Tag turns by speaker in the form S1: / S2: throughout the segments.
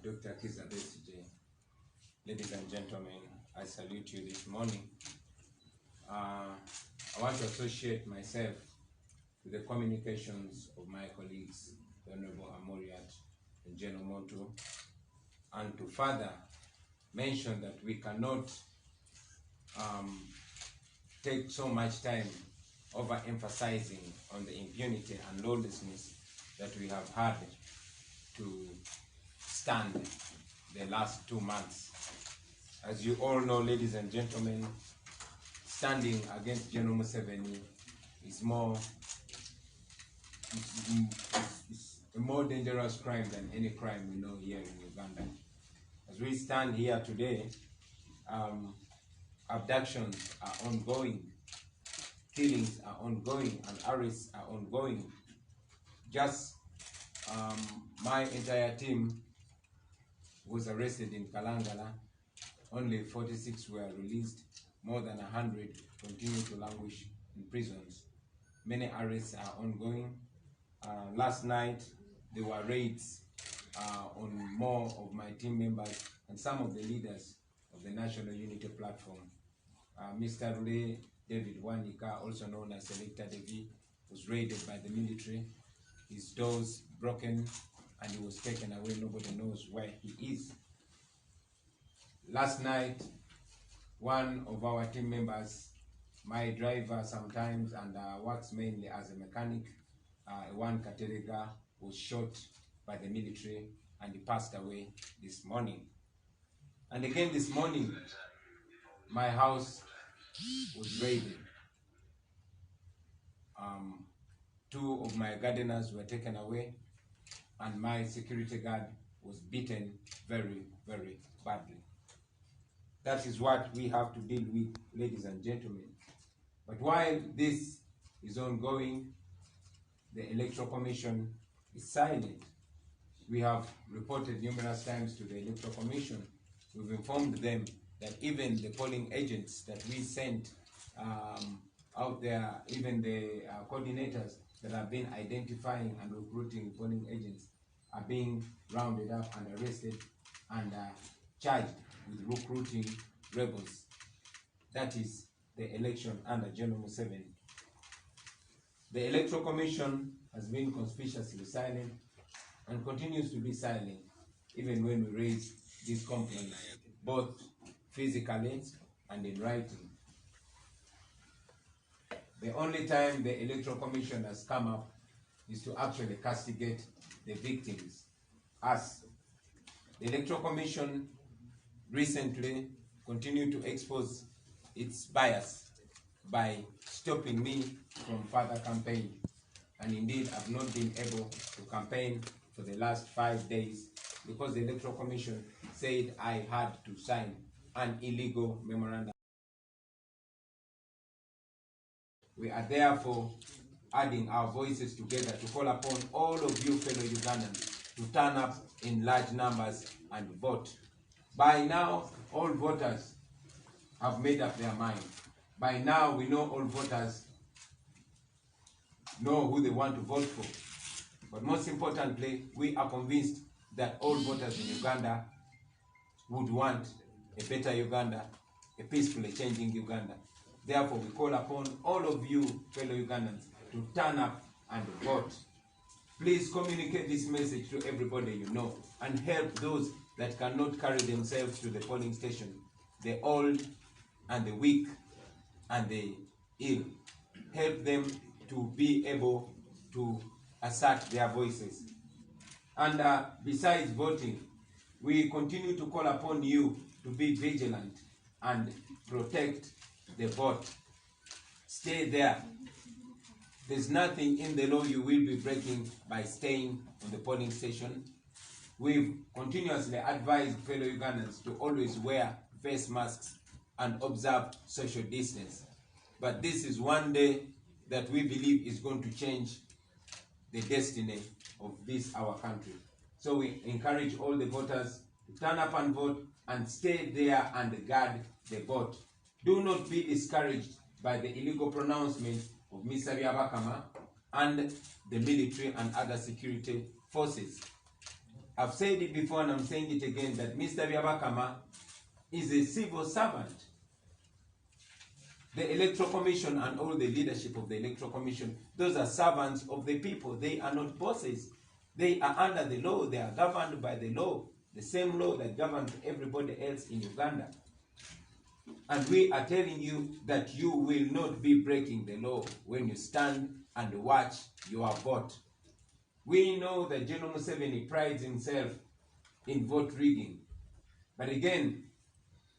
S1: Dr. Elizabeth J. Ladies and gentlemen, I salute you this morning. I want to associate myself with the communications of my colleagues, the Honorable Amoriat and General Monto, and to further mention that we cannot take so much time overemphasizing on the impunity and lawlessness that we have had to stand the last 2 months. As you all know, ladies and gentlemen, standing against General Museveni is a more dangerous crime than any crime we know here in Uganda. As we stand here today, abductions are ongoing, killings are ongoing, and arrests are ongoing. Just my entire team was arrested in Kalangala. Only 46 were released. More than 100 continue to languish in prisons. Many arrests are ongoing. Last night, there were raids on more of my team members and some of the leaders of the National Unity Platform. Mr. Rule David Wanika, also known as Selector Devi, was raided by the military. His doors broken and he was taken away. Nobody knows where he is. Last night, one of our team members, my driver sometimes and works mainly as a mechanic, one Katerega, was shot by the military and he passed away this morning. And again this morning, my house was raided. 2 of my gardeners were taken away and my security guard was beaten very, very badly. That is what we have to deal with, ladies and gentlemen. But while this is ongoing, the Electoral Commission is silent. We have reported numerous times to the Electoral Commission. We've informed them that even the polling agents that we sent out there, even the coordinators that have been identifying and recruiting polling agents are being rounded up and arrested and charged with recruiting rebels. That is the election under General Museveni. The Electoral Commission has been conspicuously silent and continues to be silent even when we raise these complaints, both physically and in writing. The only time the Electoral Commission has come up is to actually castigate the victims. Us. The Electoral Commission recently continued to expose its bias by stopping me from further campaign. And indeed, I've not been able to campaign for the last 5 days because the Electoral Commission said I had to sign an illegal memorandum. We are therefore adding our voices together to call upon all of you fellow Ugandans to turn up in large numbers and vote. By now, all voters have made up their mind. By now, we know all voters know who they want to vote for. But most importantly, we are convinced that all voters in Uganda would want a better Uganda, a peacefully changing Uganda. Therefore, we call upon all of you fellow Ugandans to turn up and vote. Please communicate this message to everybody you know and help those that cannot carry themselves to the polling station, the old and the weak and the ill. Help them to be able to assert their voices. And besides voting, we continue to call upon you to be vigilant and protect the vote. Stay there. There's nothing in the law you will be breaking by staying on the polling station. We've continuously advised fellow Ugandans to always wear face masks and observe social distance. But this is one day that we believe is going to change the destiny of this, our country. So we encourage all the voters to turn up and vote and stay there and guard the vote. Do not be discouraged by the illegal pronouncements of Mr. Byabakama and the military and other security forces. I've said it before and I'm saying it again, that Mr. Byabakama is a civil servant. The Electoral Commission and all the leadership of the Electoral Commission, those are servants of the people. They are not bosses. They are under the law. They are governed by the law, the same law that governs everybody else in Uganda. And we are telling you that you will not be breaking the law when you stand and watch your vote. We know that General Museveni prides himself in vote rigging. But again,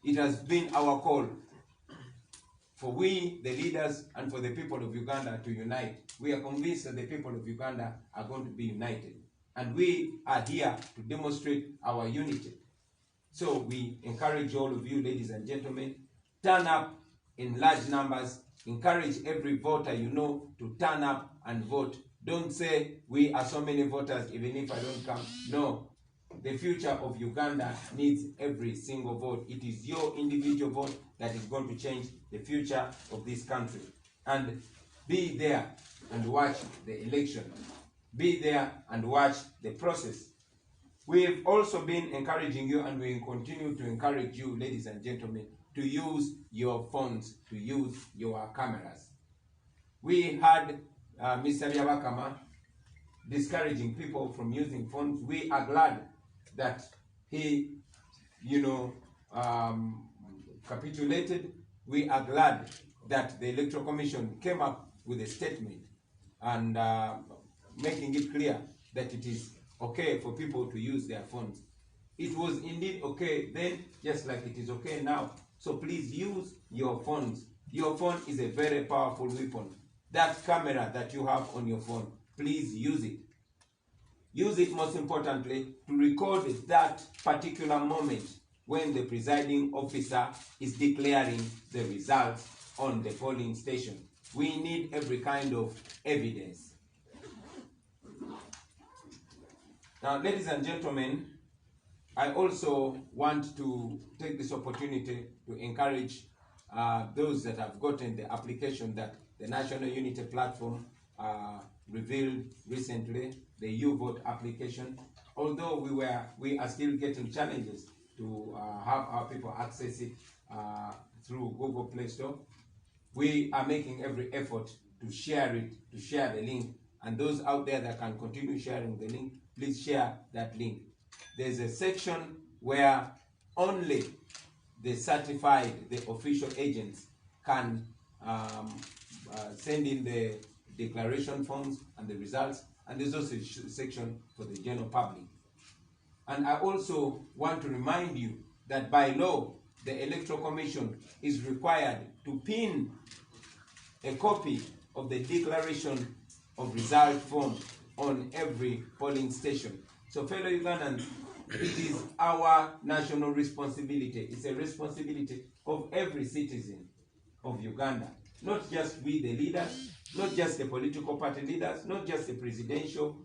S1: it has been our call for we, the leaders, and for the people of Uganda to unite. We are convinced that the people of Uganda are going to be united. And we are here to demonstrate our unity. So we encourage all of you, ladies and gentlemen, turn up in large numbers. Encourage every voter you know to turn up and vote. Don't say, we are so many voters, even if I don't come. No. The future of Uganda needs every single vote. It is your individual vote that is going to change the future of this country. And be there and watch the election. Be there and watch the process. We have also been encouraging you, and we will continue to encourage you, ladies and gentlemen, to use your phones, to use your cameras. We had Mr. Byabakama discouraging people from using phones. We are glad that he, capitulated. We are glad that the Electoral Commission came up with a statement and making it clear that it is okay for people to use their phones. It was indeed okay then, just like it is okay now. So please use your phones. Your phone is a very powerful weapon. That camera that you have on your phone, please use it. Use it most importantly to record that particular moment when the presiding officer is declaring the results on the polling station. We need every kind of evidence. Now, ladies and gentlemen, I also want to take this opportunity to encourage those that have gotten the application that the National Unity Platform revealed recently, the YouVote application. Although we are still getting challenges to have our people access it through Google Play Store, we are making every effort to share it, to share the link. And those out there that can continue sharing the link, please share that link. There's a section where only the certified, the official agents can send in the declaration forms and the results, and there's also a section for the general public. And I also want to remind you that by law, the Electoral Commission is required to pin a copy of the declaration of result form on every polling station. So fellow Ugandans, it is our national responsibility. It's a responsibility of every citizen of Uganda. Not just we the leaders, not just the political party leaders, not just the presidential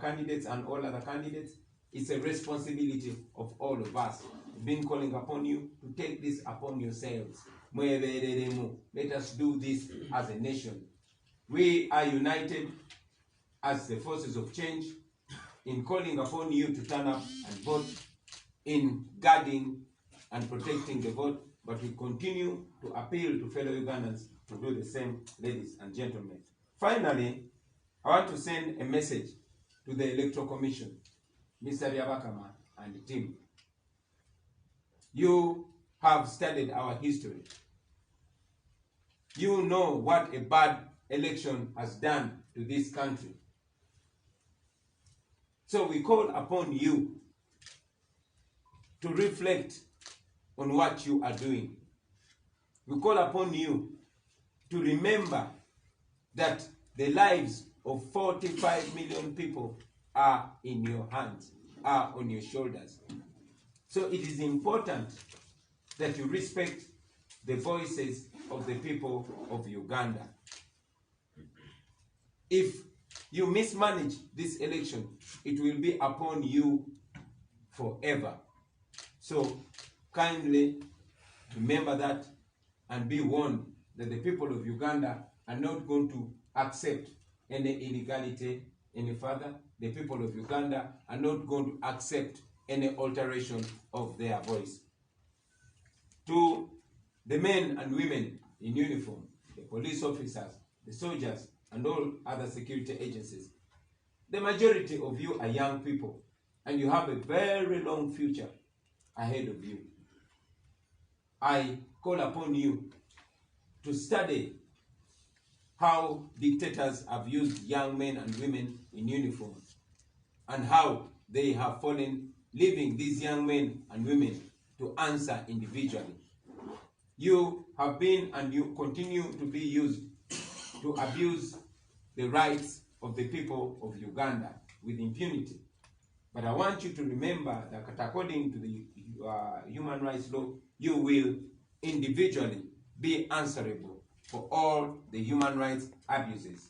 S1: candidates and all other candidates. It's a responsibility of all of us. We've been calling upon you to take this upon yourselves. Let us do this as a nation. We are united as the forces of change in calling upon you to turn up and vote, in guarding and protecting the vote, but we continue to appeal to fellow Ugandans to do the same, ladies and gentlemen. Finally, I want to send a message to the Electoral Commission, Mr. Byabakama and the team. You have studied our history. You know what a bad election has done to this country. So we call upon you to reflect on what you are doing. We call upon you to remember that the lives of 45 million people are in your hands, are on your shoulders. So it is important that you respect the voices of the people of Uganda. If you mismanage this election, it will be upon you forever. So kindly remember that and be warned that the people of Uganda are not going to accept any illegality any further. The people of Uganda are not going to accept any alteration of their voice. To the men and women in uniform, the police officers, the soldiers, and all other security agencies, the majority of you are young people, and you have a very long future ahead of you. I call upon you to study how dictators have used young men and women in uniform and how they have fallen, leaving these young men and women to answer individually. You have been and you continue to be used to abuse the rights of the people of Uganda with impunity. But I want you to remember that according to the human rights law, you will individually be answerable for all the human rights abuses.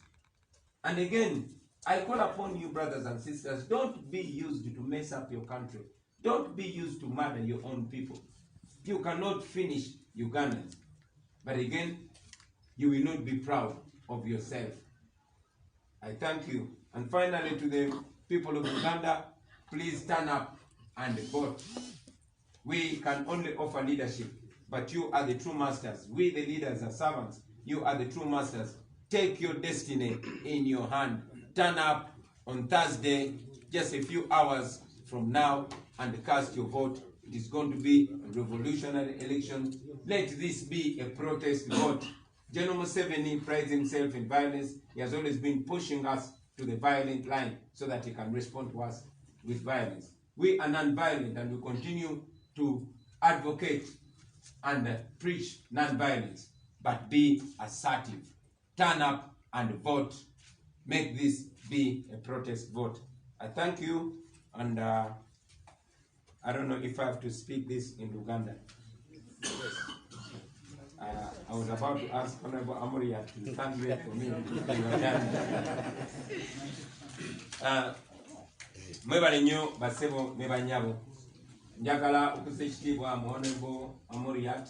S1: And again, I call upon you, brothers and sisters, don't be used to mess up your country. Don't be used to murder your own people. You cannot finish Ugandans. But again, you will not be proud of yourself. I thank you. And finally, to the people of Uganda, please stand up and vote. We can only offer leadership, but you are the true masters. We, the leaders, are servants. You are the true masters. Take your destiny in your hand. Turn up on Thursday, just a few hours from now, and cast your vote. It is going to be a revolutionary election. Let this be a protest vote. General Museveni prides himself in violence. He has always been pushing us to the violent line so that he can respond to us with violence. We are non-violent, and we continue to advocate and preach non-violence, but be assertive. Turn up and vote. Make this be a protest vote. I thank you, and I don't know if I have to speak this in Uganda. I was about to ask Honorable Amoria to translate for me. Mwebale nnyo basebo ne banyabo. Njagala okuza ekitiibwa mu Honorable Amoriat,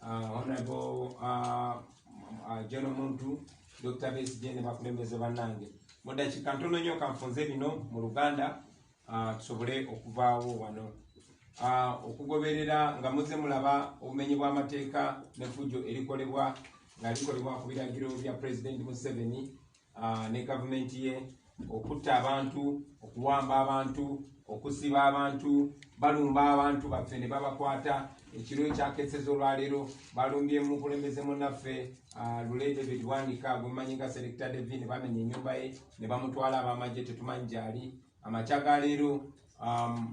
S1: Honorable General Muntu, Dr. Besigye ne bakulembeze bannange. Mu dakiika ntono nnyo kanfunze bino mu Luganda tusobole okuvaawo wano. Okugoberera nga muze mulaba obumenyi bw'amateeka n'effujjo erikolebwa nga likolebwa ku biragiro bya President Museveni ne gavumenti ye, okutta abantu, okuwamba abantu, okusiba abantu, balumba abantu baffe ne babakwata. Ekiro ekyakeseza olwaleero balumbye mu kulembeze munnaffe Lule David Wanika gwe mumanyi nga Selector David, ne bamenya ennyumba ye ne bamutwala ab'amagye tetumanyi gyali. Amakya ga leero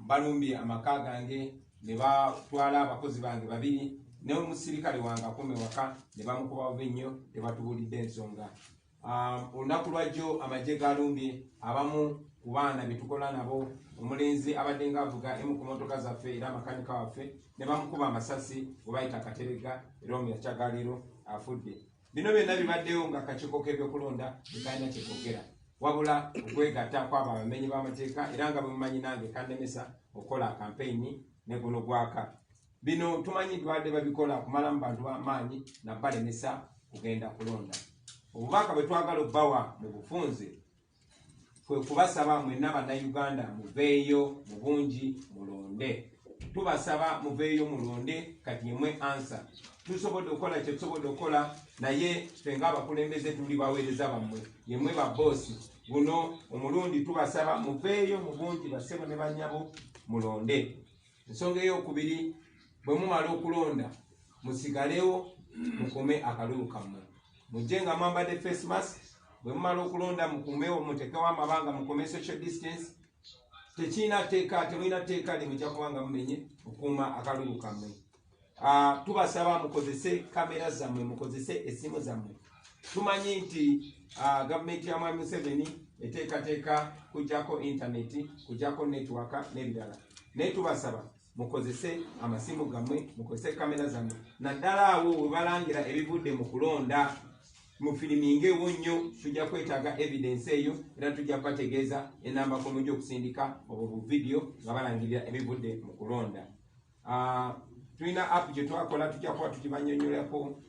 S1: balumbye amaka gange ne batwala abakozi bange babiri n'omusirikale wange akume waka ne bamukuba bubi nnyo, tebatubuulidde ensonga. Olunaku lwajjo amagye galumbye abamu ku baana betukola nabo, omulenzi abadde nga avuga emu ku motoka zaffe era amakanika waffe ne bamukuba amasasi gwe bayita Katerega, era omuyakya ga leero afudde. Bino byonna bibaddeyo nga kakiiko k'ebyokulonda tekalina kyekogera, wabula okwegatta kwabo abamenyi b'amateeka, era nga bwe mumanyi nange kannemesa okola kampeyini ne guno gwaka. Bino tumanyi twadde babikola kumalamu bantu b'amaanyi na balemesa kugenda kulonda. Obubaka bwe twagala obbawa mu bufunze kwe kubasaba mwenna bannayuganda muveeyo mu bungi mulonde. Tubasaba muveeyo mulonde, kati yemwe ansa. Tusobodde okukola kye tusobodde okukola, naye ffe ng'abakulembeze tuli baweereza bammwe, yemwe babboosi. Guno omulundi tubasaba muveeyo mu bungi basebo ne bannyabo mulonde. Ensonga ey'okubiri, bwe mumala okulonda musigalewo mukume akalulu kammwe. Mujje nga mwambadde face mask. Bwe mumala okulonda mukumewo, mutekewo amabanga, mukume social distance. Tekina teeka, temulina teeka limujja kubanga mumenye okuuma akalulu kammwe. Tubasaba mukozese kamera zammwe, mukozese essimu zammwe. Tumanyi nti gavumenti ya Mwami Museveni eteekateeka kujjako intaneti, kujjako network n'ebirala. Naye tubasaba mukozese amasimu gammwe, mukozese kamera zammwe. Naddala awo we balangira ebivudde mu kulonda, mufirimingewo nnyo, tujja kwetaaga evidence eyo, era tujja kubategeeza enamba ko mujja okusindika obwo bu video nga balangirira ebivudde mu kulonda. Tulina app gye twakola, tujja kuba tukibanyonyolako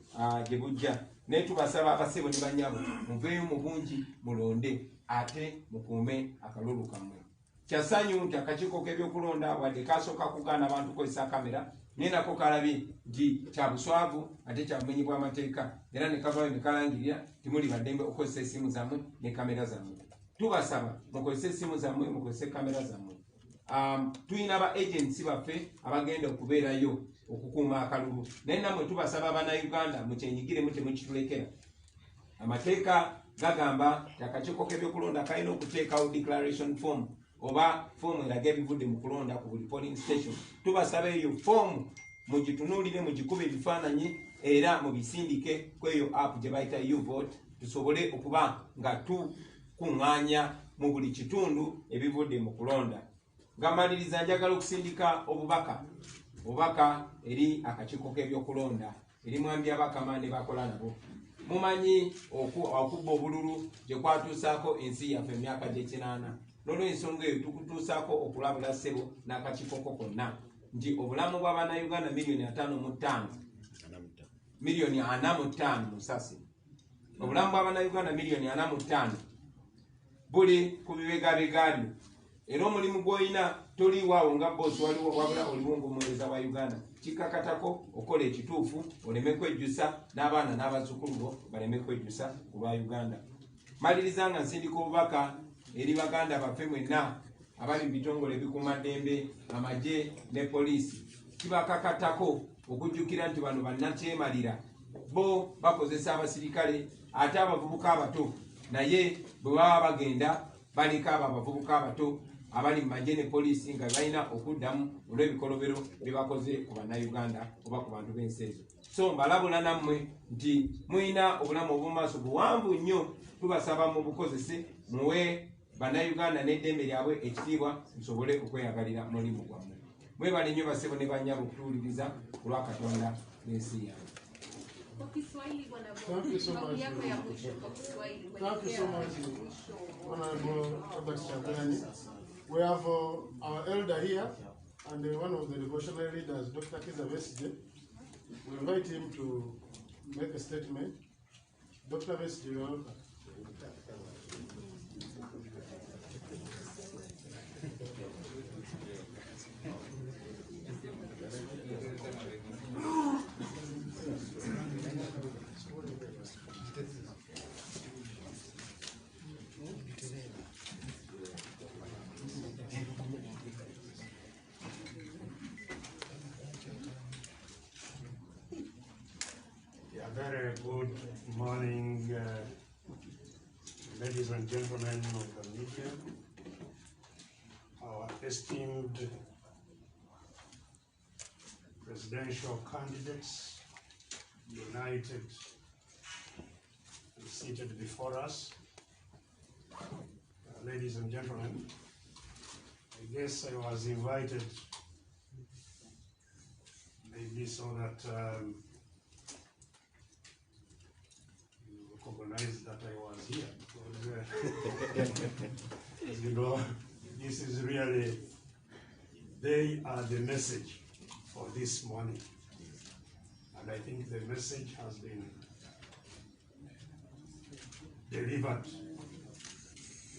S1: gye bujja. naye tubasaba abasebo ne banyabo muveeyo mu bungi mulonde ate mukuume akalulu kammwe. Kyasanyu nti akakiiko k'ebyokulonda wadde kasooka kugaana abantu kozesa kamera naye nako kalabye nti kya buswavu ate kya bumenyi bw'amateeka era ne kavaayo ne kalangirira timuli baddembe okukozesa essimu zammwe ne kamera zammwe. Tubasaba mukozese essimu zammwe, mukozese kamera zammwe. Tuyina ba agency baffe abagenda okubeerayo okukuuma akalulu naye nammwe tubasaba Abannayuganda mukyenyigiremu temukitulekera. Amateeka gagamba nti akakiiko k'ebyokulonda kalina okuteekawo declaration form oba foomu eraga ebivudde mu kulonda ku buli polling station. Tubasaba eyo foomu mugitunuulire, mugikube ebifaananyi era mubisindike ku eyo app gye bayita uvote, tusobole okuba nga tukuŋŋaanya mu buli kitundu ebivudde mu kulonda. Ngamaliriza njagala okusindika obubaka eri akakiiko k'ebyokulonda eri mwami abakama ne bakola nabo. Mumanyi okubba obululu gye kwatuusaako ensi yaffe emyaka gy'ekinaana. N'olw'ensonga eyo tukutuusaako okulabula ssebo n'akakiiko konna nti obulamu bw'Abannayuganda miliyoni 45 musasi. Obulamu bw'Abannayuganda miliyoni 45 buli ku bibegabega byo. Era omulimu gw'olina toliwaawo nga boosi waliwo wabula oliwo ng'omuweereza wa Uganda. Kikakatako okola ekituufu oleme kwejjusa n'abaana n'abazzukulu bo baleme kwejjusa ku lwa Uganda. Maliriza nga nsindika obubaka eri baganda baffe mwenna abali mu bitongole ebikuumaddembe, amagye ne poliisi. Kibakakatako okujjukira nti bano bannakyemalira, bo bakozesa abasirikale ate abavubuka abato naye bwe baba bagenda baleka abo abavubuka abato abali mu magye ne poliisi nga balina okuddamu olw'ebikolobero bye bakoze ku Bannayuganda oba ku bantu b'ensi ezo. So mbalabula nammwe nti muyina obulamu obw'omumaaso buwanvu nnyo. Tubasaba mu bukozese muwe Bannayuganda n'eddembe lyabwe ekitiibwa musobole okweyagalira mulimu gwammwe. Mwebale nnyo basebo ne bannyabo okutuwuliriza ku lwa Katonda n'ensi yaabwe.
S2: Thank you so much. Thank you so much, Honorable Robert Chagulanyi. We have our elder here and one of the devotional leaders, Dr. Kiza Besige. We invite him to make a statement. Dr. Besige, you are welcome.
S3: Very good morning, ladies and gentlemen of the media, our esteemed presidential candidates, united and seated before us. Ladies and gentlemen, I guess I was invited maybe so that recognize that I was here, because as you know, this is really, they are the message for this morning, and I think the message has been delivered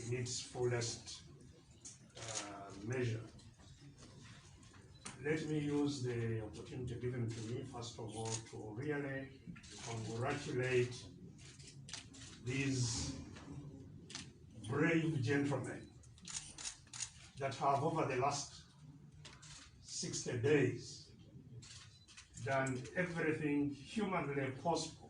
S3: in its fullest measure. Let me use the opportunity given to me, first of all, to really congratulate these brave gentlemen that have over the last 60 days done everything humanly possible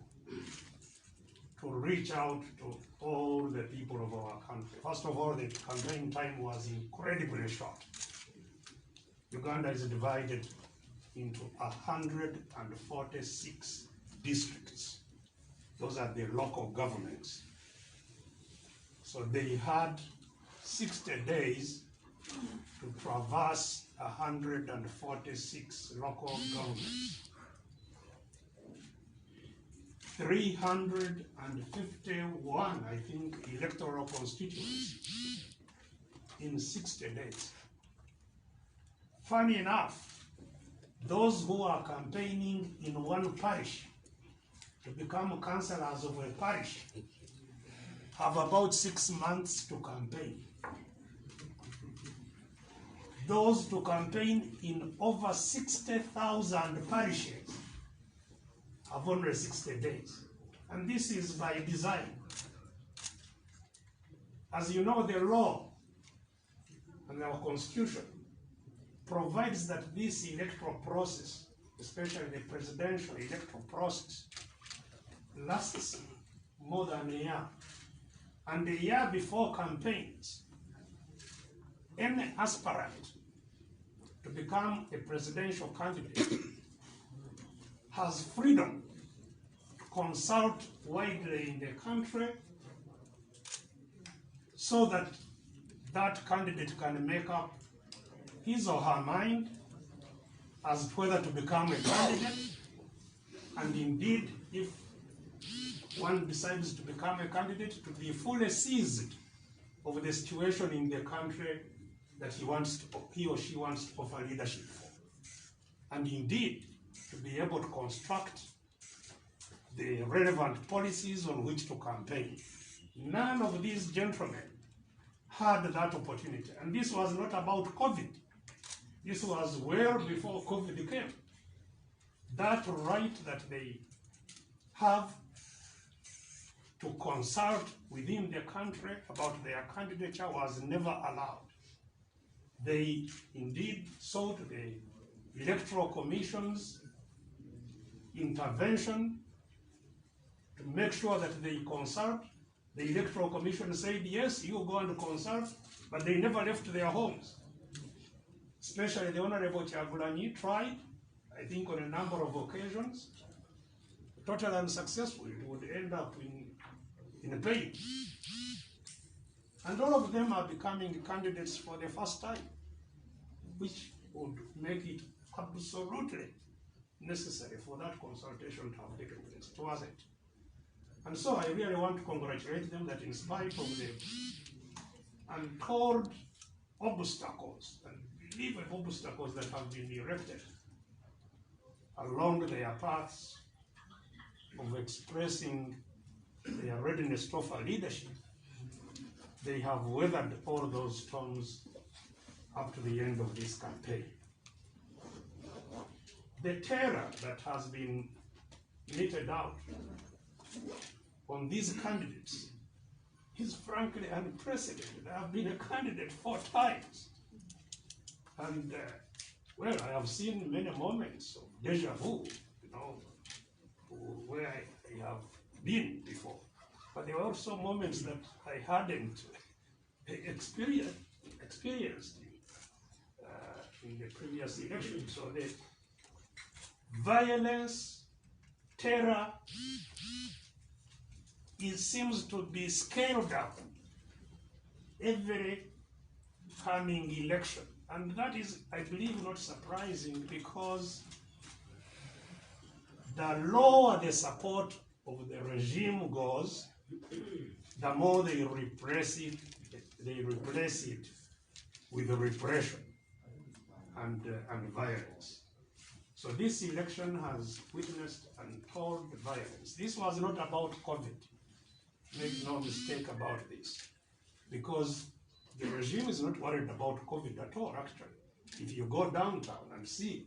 S3: to reach out to all the people of our country. First of all, the campaign time was incredibly short. Uganda is divided into 146 districts. Those are the local governments. So they had 60 days to traverse 146 local governments. 351, I think, electoral constituencies in 60 days. Funny enough, those who are campaigning in one parish to become councillors of a parish have about 6 months to campaign. Those to campaign in over 60,000 parishes have only 60 days. And this is by design. As you know, the law and our constitution provides that this electoral process, especially the presidential electoral process, lasts more than a year. And a year before campaigns, any aspirant to become a presidential candidate has freedom to consult widely in the country so that that candidate can make up his or her mind as to whether to become a candidate, and indeed, if one decides to become a candidate, to be fully seized of the situation in the country that he or she wants to offer leadership for, and indeed to be able to construct the relevant policies on which to campaign. None of these gentlemen had that opportunity, and this was not about COVID. This was well before COVID came. That right that they have to consult within the country about their candidature was never allowed. They indeed sought the Electoral Commission's intervention to make sure that they consult. The Electoral Commission said, yes, you go and consult, but they never left their homes. Especially the Honorable Kyagulanyi tried, I think on a number of occasions, totally unsuccessful. It would end up in a pain. And all of them are becoming candidates for the first time, which would make it absolutely necessary for that consultation to have taken place. It wasn't. And so I really want to congratulate them that in spite of the untold obstacles and believable obstacles that have been erected along their paths of expressing their readiness to offer leadership, they have weathered all those storms up to the end of this campaign. The terror that has been meted out on these candidates is frankly unprecedented. I have been a candidate 4 times. And, well, I have seen many moments of deja vu, where I have been before. But there were also moments that I hadn't experienced in the previous election. So the violence, terror, it seems to be scaled up every coming election. And that is, I believe, not surprising, because the lower the support of the regime goes, the more they repress it with repression and violence. So this election has witnessed untold violence. This was not about COVID. Make no mistake about this, because the regime is not worried about COVID at all, actually. If you go downtown and see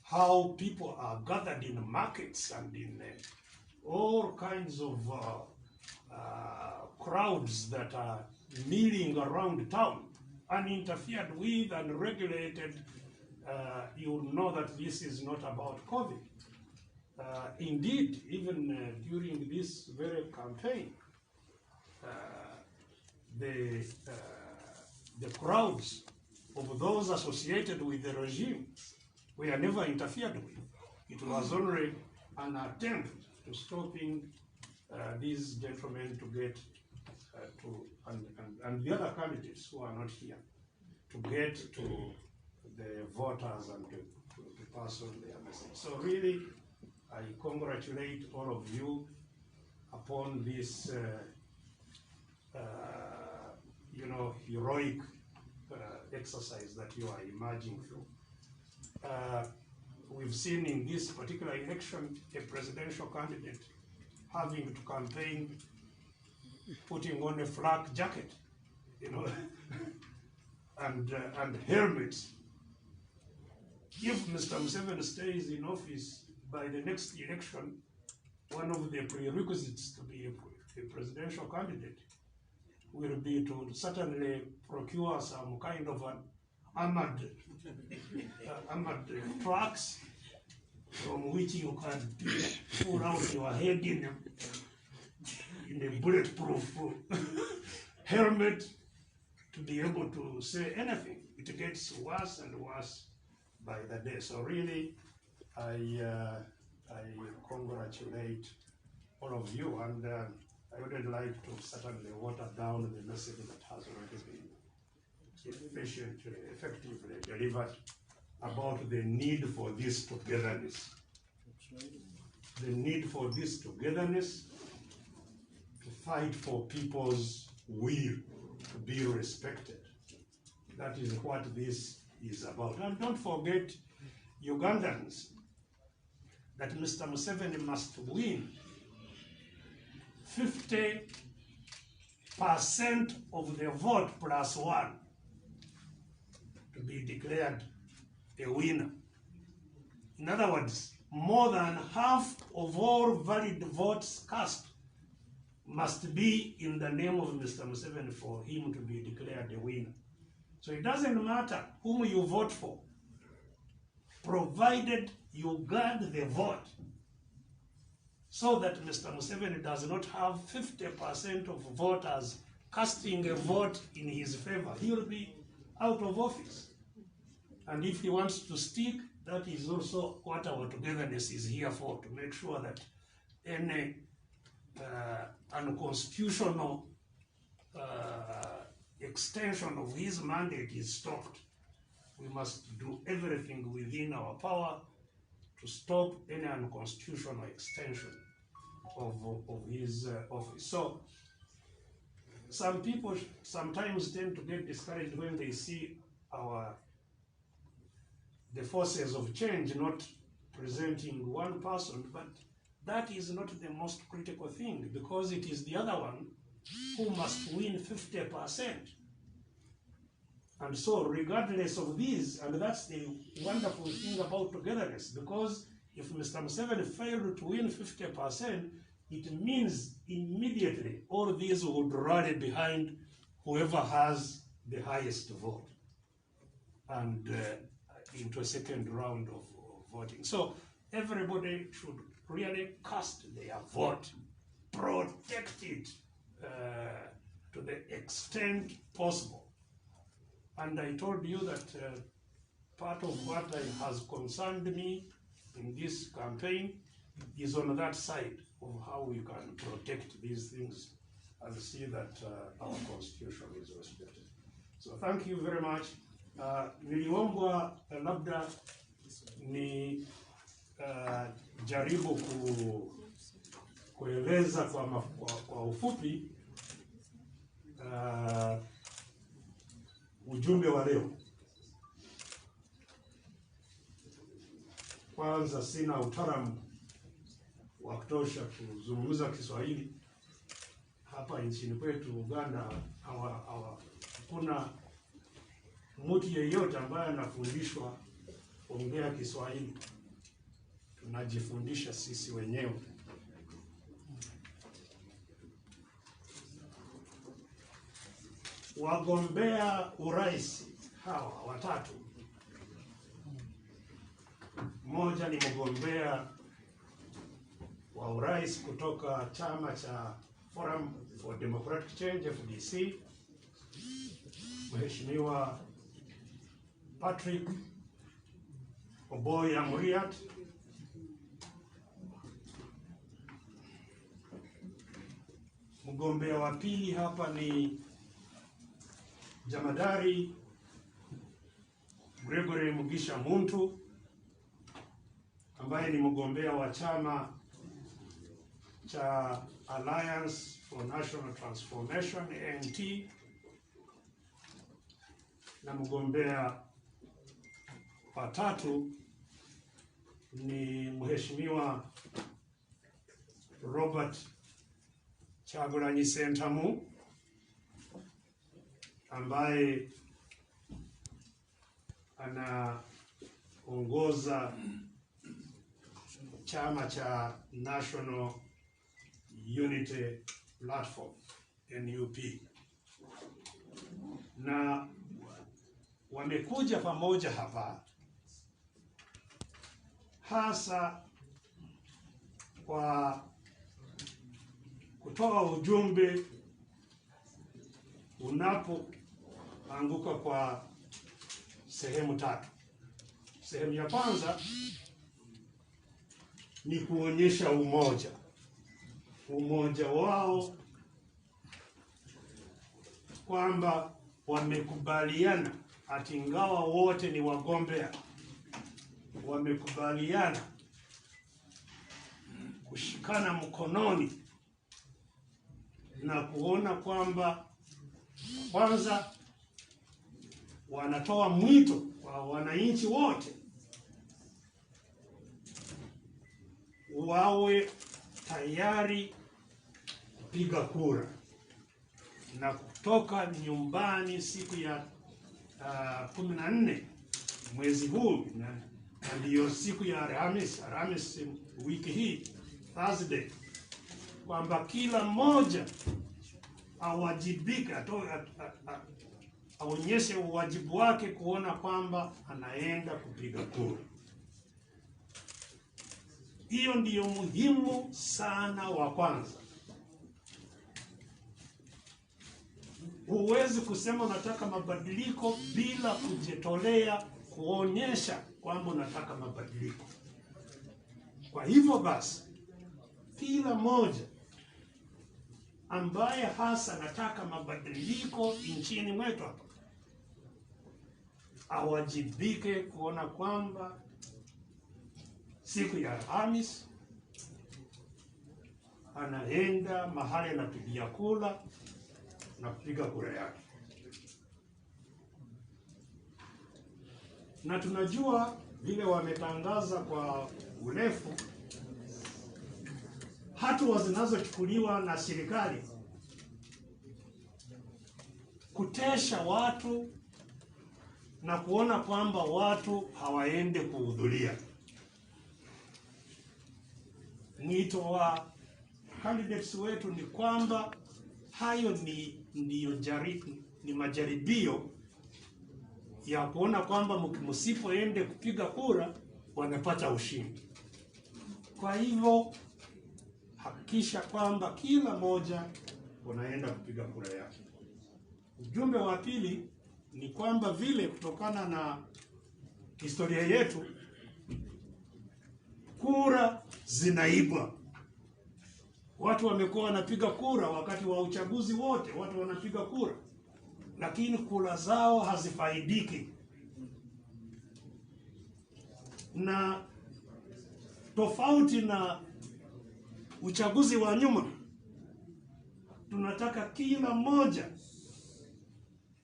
S3: how people are gathered in markets and in all kinds of crowds that are milling around town, uninterfered with and regulated, you'll know that this is not about COVID. Indeed, even during this very campaign, the crowds of those associated with the regime were never interfered with. It was only an attempt to stopping these gentlemen to get and the other candidates who are not here, to get to the voters and to pass on their message. So really, I congratulate all of you upon this heroic exercise that you are emerging through. we've seen in this particular election a presidential candidate having to campaign putting on a flak jacket, you know, and helmets. If Mr. Museveni stays in office by the next election, one of the prerequisites to be a presidential candidate will be to certainly procure some kind of an armored trucks from which you can pull out your head in a bulletproof helmet to be able to say anything. It gets worse and worse by the day. So really, I congratulate all of you, and I would like to certainly water down the message that has already been effectively delivered about the need for this togetherness. The need for this togetherness to fight for people's will to be respected. That is what this is about. And don't forget, Ugandans, that Mr. Museveni must win 50% of the vote plus one to be declared a winner. In other words, more than half of all valid votes cast must be in the name of Mr. Museveni for him to be declared a winner. So it doesn't matter whom you vote for, provided you guard the vote so that Mr. Museveni does not have 50% of voters casting a vote in his favor. He will be out of office. And if he wants to stick, that is also what our togetherness is here for, to make sure that any unconstitutional extension of his mandate is stopped. We must do everything within our power to stop any unconstitutional extension of his office. So some people sometimes tend to get discouraged when they see the forces of change not presenting one person, but that is not the most critical thing, because it is the other one who must win 50%. And so regardless of these, and that's the wonderful thing about togetherness, because if Mr. Museveni failed to win 50%, it means immediately all these would rally behind whoever has the highest vote and into a second round of voting. So everybody should really cast their vote, protect it to the extent possible. And I told you that part of what has concerned me in this campaign is on that side of how we can protect these things and see that our constitution is respected. So thank you very much. Niliombwa labda ni jaribu kueleza kwa ufupi ujumbe wa leo. Kwanza, sina utaalamu wa kutosha kuzungumza Kiswahili. Hapa nchini kwetu Uganda hakuna mtu yeyote ambaye anafundishwa kuongea Kiswahili. Tunajifundisha sisi wenyewe. Wagombea urais hawa watatu, mmoja ni mgombea wa urais kutoka chama cha Forum for Democratic Change FDC, Mheshimiwa Patrick Oboy Amuriat. Mgombea wa pili hapa ni Jamadari Gregory Mugisha Muntu, ambaye ni mgombea wa chama cha Alliance for National Transformation ANT, na mgombea wa tatu ni Mheshimiwa Robert Kyagulanyi Ssentamu ambaye anaongoza chama cha National Unity Platform NUP, na wamekuja pamoja hapa hasa kwa kutoa ujumbe unapoanguka kwa sehemu tatu. Sehemu ya kwanza ni kuonyesha umoja wao, kwamba wamekubaliana, ati ingawa wote ni wagombea, wamekubaliana kushikana mkononi na kuona kwamba kwanza wanatoa mwito kwa wananchi wote wawe tayari kupiga kura na kutoka nyumbani siku ya 14 mwezi huu, na ndiyo siku ya Alhamisi wiki hii, Thursday, kwamba kila mmoja awajibike, aonyeshe uwajibu wake kuona kwamba anaenda kupiga kura. Hiyo ndiyo muhimu sana wa kwanza. Huwezi kusema unataka mabadiliko bila kujitolea kuonyesha kwamba unataka mabadiliko. Kwa hivyo basi, kila mmoja ambaye hasa anataka mabadiliko nchini mwetu hapa awajibike kuona kwamba siku ya Alhamisi anaenda mahali anapigia kura na kupiga kura yake. Na tunajua vile wametangaza kwa urefu hatua zinazochukuliwa na serikali kutesha watu na kuona kwamba watu hawaende kuhudhuria. Mwito wa candidates wetu ni kwamba hayo ni majaribio ya kuona kwamba msipoende kupiga kura wanapata ushindi. Kwa hivyo hakikisha kwamba kila moja unaenda kupiga kura yake. Ujumbe wa pili ni kwamba vile kutokana na historia yetu kura zinaibwa. Watu wamekuwa wanapiga kura wakati wa uchaguzi wote, watu wanapiga kura, lakini kura zao hazifaidiki. Na tofauti na uchaguzi wa nyuma, tunataka kila mmoja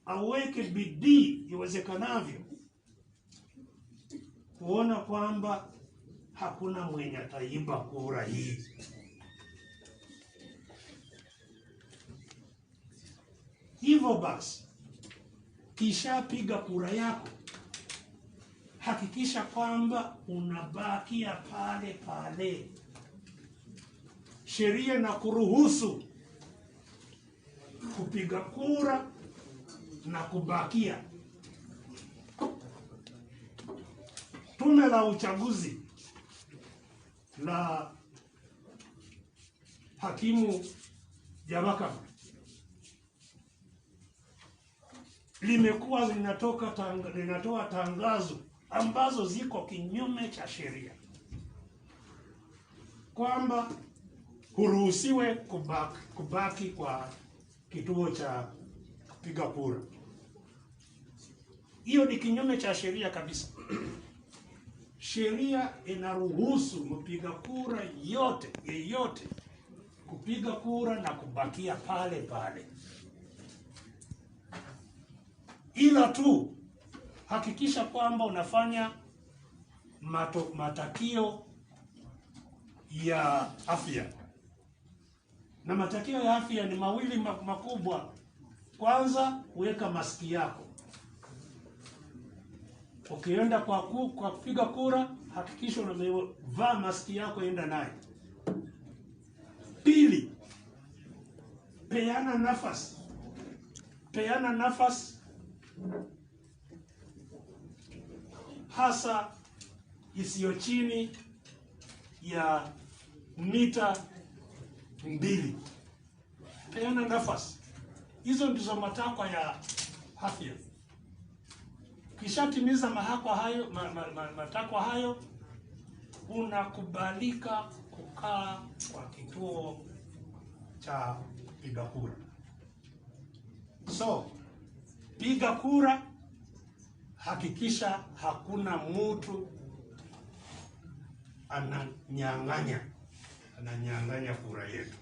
S3: aweke bidii iwezekanavyo kuona kwamba hakuna mwenye ataiba kura hii. Hivyo basi, kisha piga kura yako, hakikisha kwamba unabakia pale pale. Sheria na kuruhusu kupiga kura na kubakia. Tume la uchaguzi la hakimu ya mahakama limekuwa linatoa tangazo ambazo ziko kinyume cha sheria, kwamba huruhusiwe kubaki kwa kituo cha kupiga kura. Hiyo ni kinyume cha sheria kabisa. Sheria inaruhusu mpiga kura yeyote kupiga kura na kubakia pale pale, ila tu hakikisha kwamba unafanya matakio ya afya, na matakio ya afya ni mawili makubwa. Kwanza, weka maski yako. Ukienda kwa kupiga kura, hakikisha umevaa maski yako, enda naye. Pili, peana nafasi. Peana nafasi hasa isiyo chini ya mita 2. Peana nafasi. Hizo ndizo matakwa ya afya. Kishatimiza matakwa hayo, unakubalika kukaa kwa kituo cha piga kura. So, piga kura, hakikisha hakuna mtu ananyang'anya kura yetu.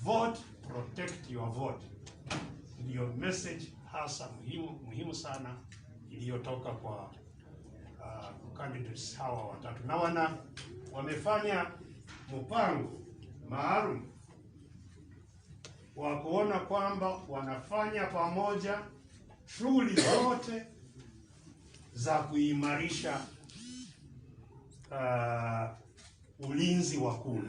S3: Vote, protect your vote. Ndio message hasa muhimu sana iliyotoka kwa candidates hawa watatu, na wamefanya mpango maalum wa kuona kwamba wanafanya pamoja shughuli zote za kuimarisha ulinzi wa kura.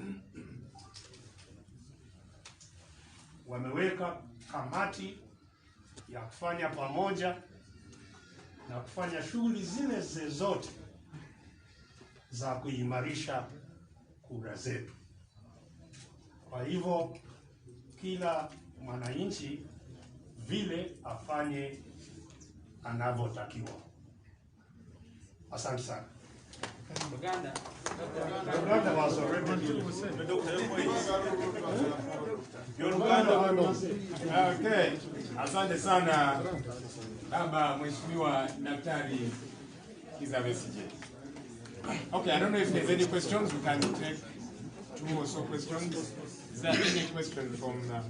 S3: Wameweka kamati ya kufanya pamoja na kufanya shughuli zile zote za kuimarisha kura zetu. Kwa hivyo kila mwananchi vile afanye anavyotakiwa. Asante sana.
S1: Uganda.
S3: Uganda was already
S1: Okay. Asante sana Baba Mheshimiwa Daktari Kizza Besigye. Okay, I don't know if there's any questions. We can take 2 or so questions. Is there any question from the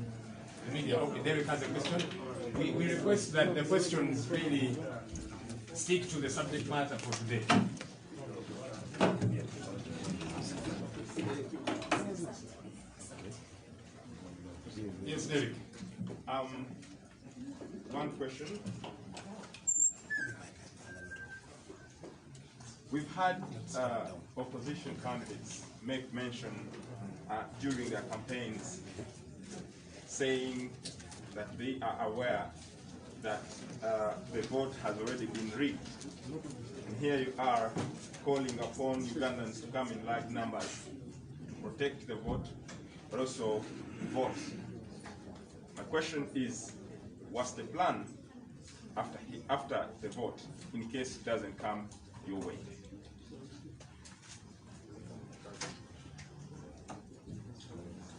S1: media? Okay, Derek has a question. We request that the questions really stick to the subject matter for today. Yes, Derek.
S4: One question. We've had opposition candidates make mention during their campaigns saying that they are aware that the vote has already been rigged. And here you are calling upon Ugandans to come in large numbers, protect the vote, but also vote. My question is, what's the plan after the vote in case it doesn't come your way?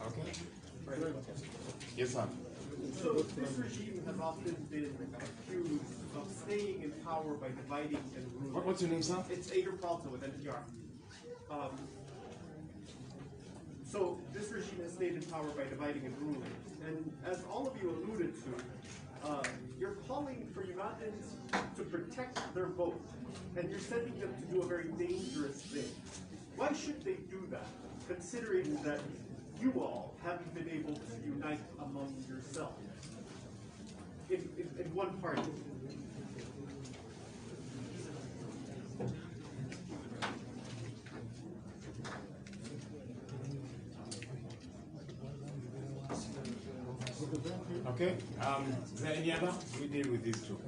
S1: Okay. Yes, sir.
S5: So this regime has often been accused of staying in power by dividing and ruling.
S1: What's your name, sir?
S5: It's Ager Palto with NPR. So this regime has stayed in power by dividing and ruling. And as all of you alluded to, you're calling for Ugandans to protect their vote. And you're sending them to do a very dangerous thing. Why should they do that, considering that you all haven't been able to unite among yourselves in one party?
S1: Okay. Is there any other? We deal with these two.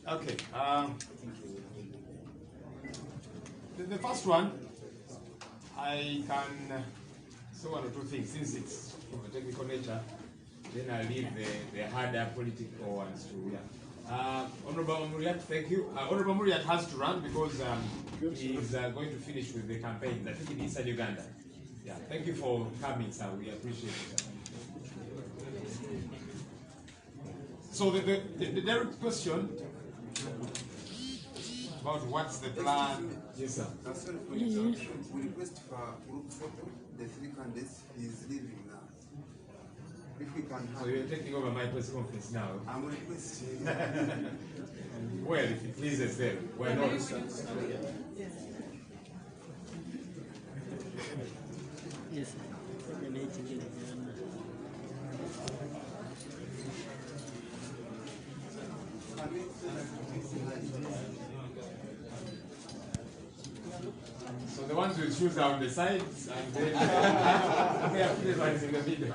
S1: Okay. The first one, I can say 1 or 2 things. Since it's of a technical nature, then I'll leave the harder political ones to. Yeah. Honorable Muriat, thank you. Honorable Muriat has to run because he is going to finish with the campaign. I think in Eastern Uganda. Yeah. Thank you for coming, sir. We appreciate it. So the direct question about what's the plan? Yes, sir.
S6: We request for group photo. The 3 candidates is leaving now. If if we can have.
S1: So you're taking over my press conference now.
S6: I'm requesting.
S1: Well, if it pleases them, why not?
S7: Yes.
S1: So the ones with shoes are on the sides, and then we have the ones in the middle.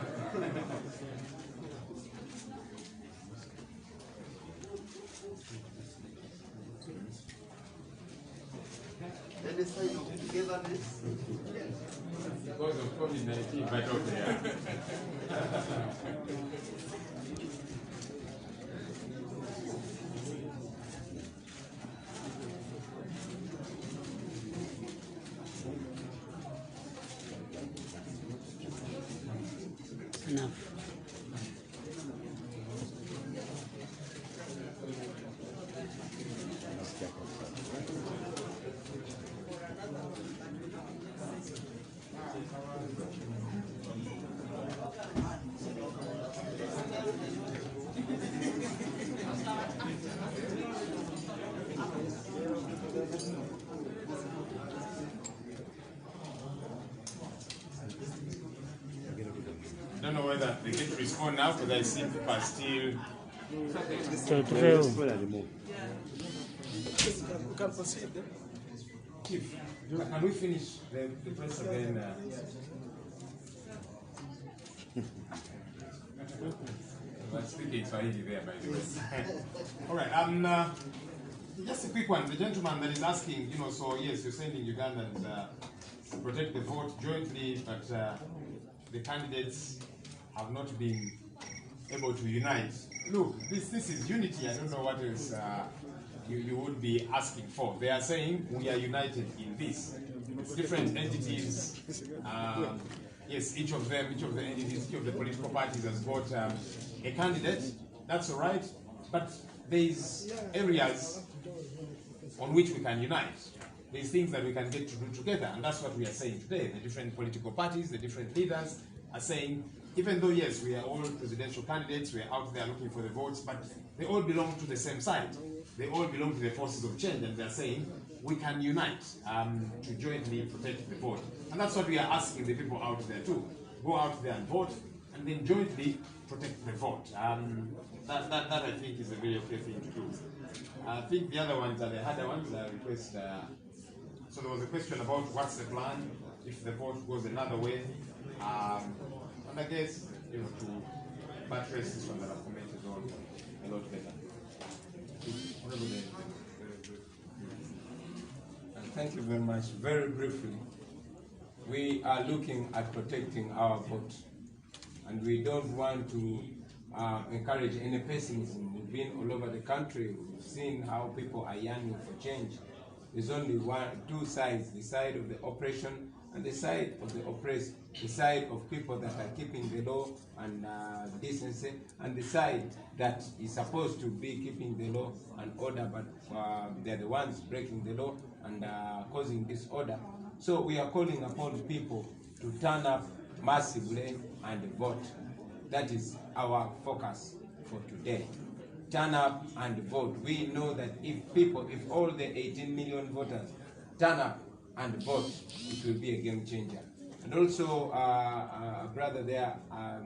S6: Then the sign of togetherness.
S1: Because of COVID-19, but okay.
S7: Enough.
S1: I don't know whether they get to respond now because I see people are still. Chief, can we finish the press again? I'm speaking Swahili there, by the way. All right. Just a quick one. The gentleman that is asking, so yes, you're sending Ugandans to protect the vote jointly, but the candidates have not been able to unite. Look, this is unity. I don't know what else you would be asking for. They are saying we are united in this. It's different entities. Yes, each of the entities, each of the political parties has got a candidate. That's all right. But there's areas on which we can unite. There's things that we can get to do together, and that's what we are saying today. The different political parties, the different leaders are saying, even though, yes, we are all presidential candidates, we are out there looking for the votes, but they all belong to the same side. They all belong to the forces of change, and they're saying we can unite to jointly protect the vote. And that's what we are asking the people out there too. Go out there and vote, and then jointly protect the vote. That I think is a very okay thing to do. I think the other ones are the harder ones. I request. So there was a question about what's the plan if the vote goes another way. And I guess, to buttress this one that I've commented on a lot better. Thank you very much. Very briefly, we are looking at protecting our vote, and we don't want to encourage any pessimism. We've been all over the country. We've seen how people are yearning for change. There's only two sides: the side of the oppression and the side of the oppressed, the side of people that are keeping the law and decency, and the side that is supposed to be keeping the law and order, but they're the ones breaking the law and causing disorder. So we are calling upon people to turn up massively and vote. That is our focus for today. Turn up and vote. We know that if all the 18 million voters turn up and vote, it will be a game changer. And also, a brother there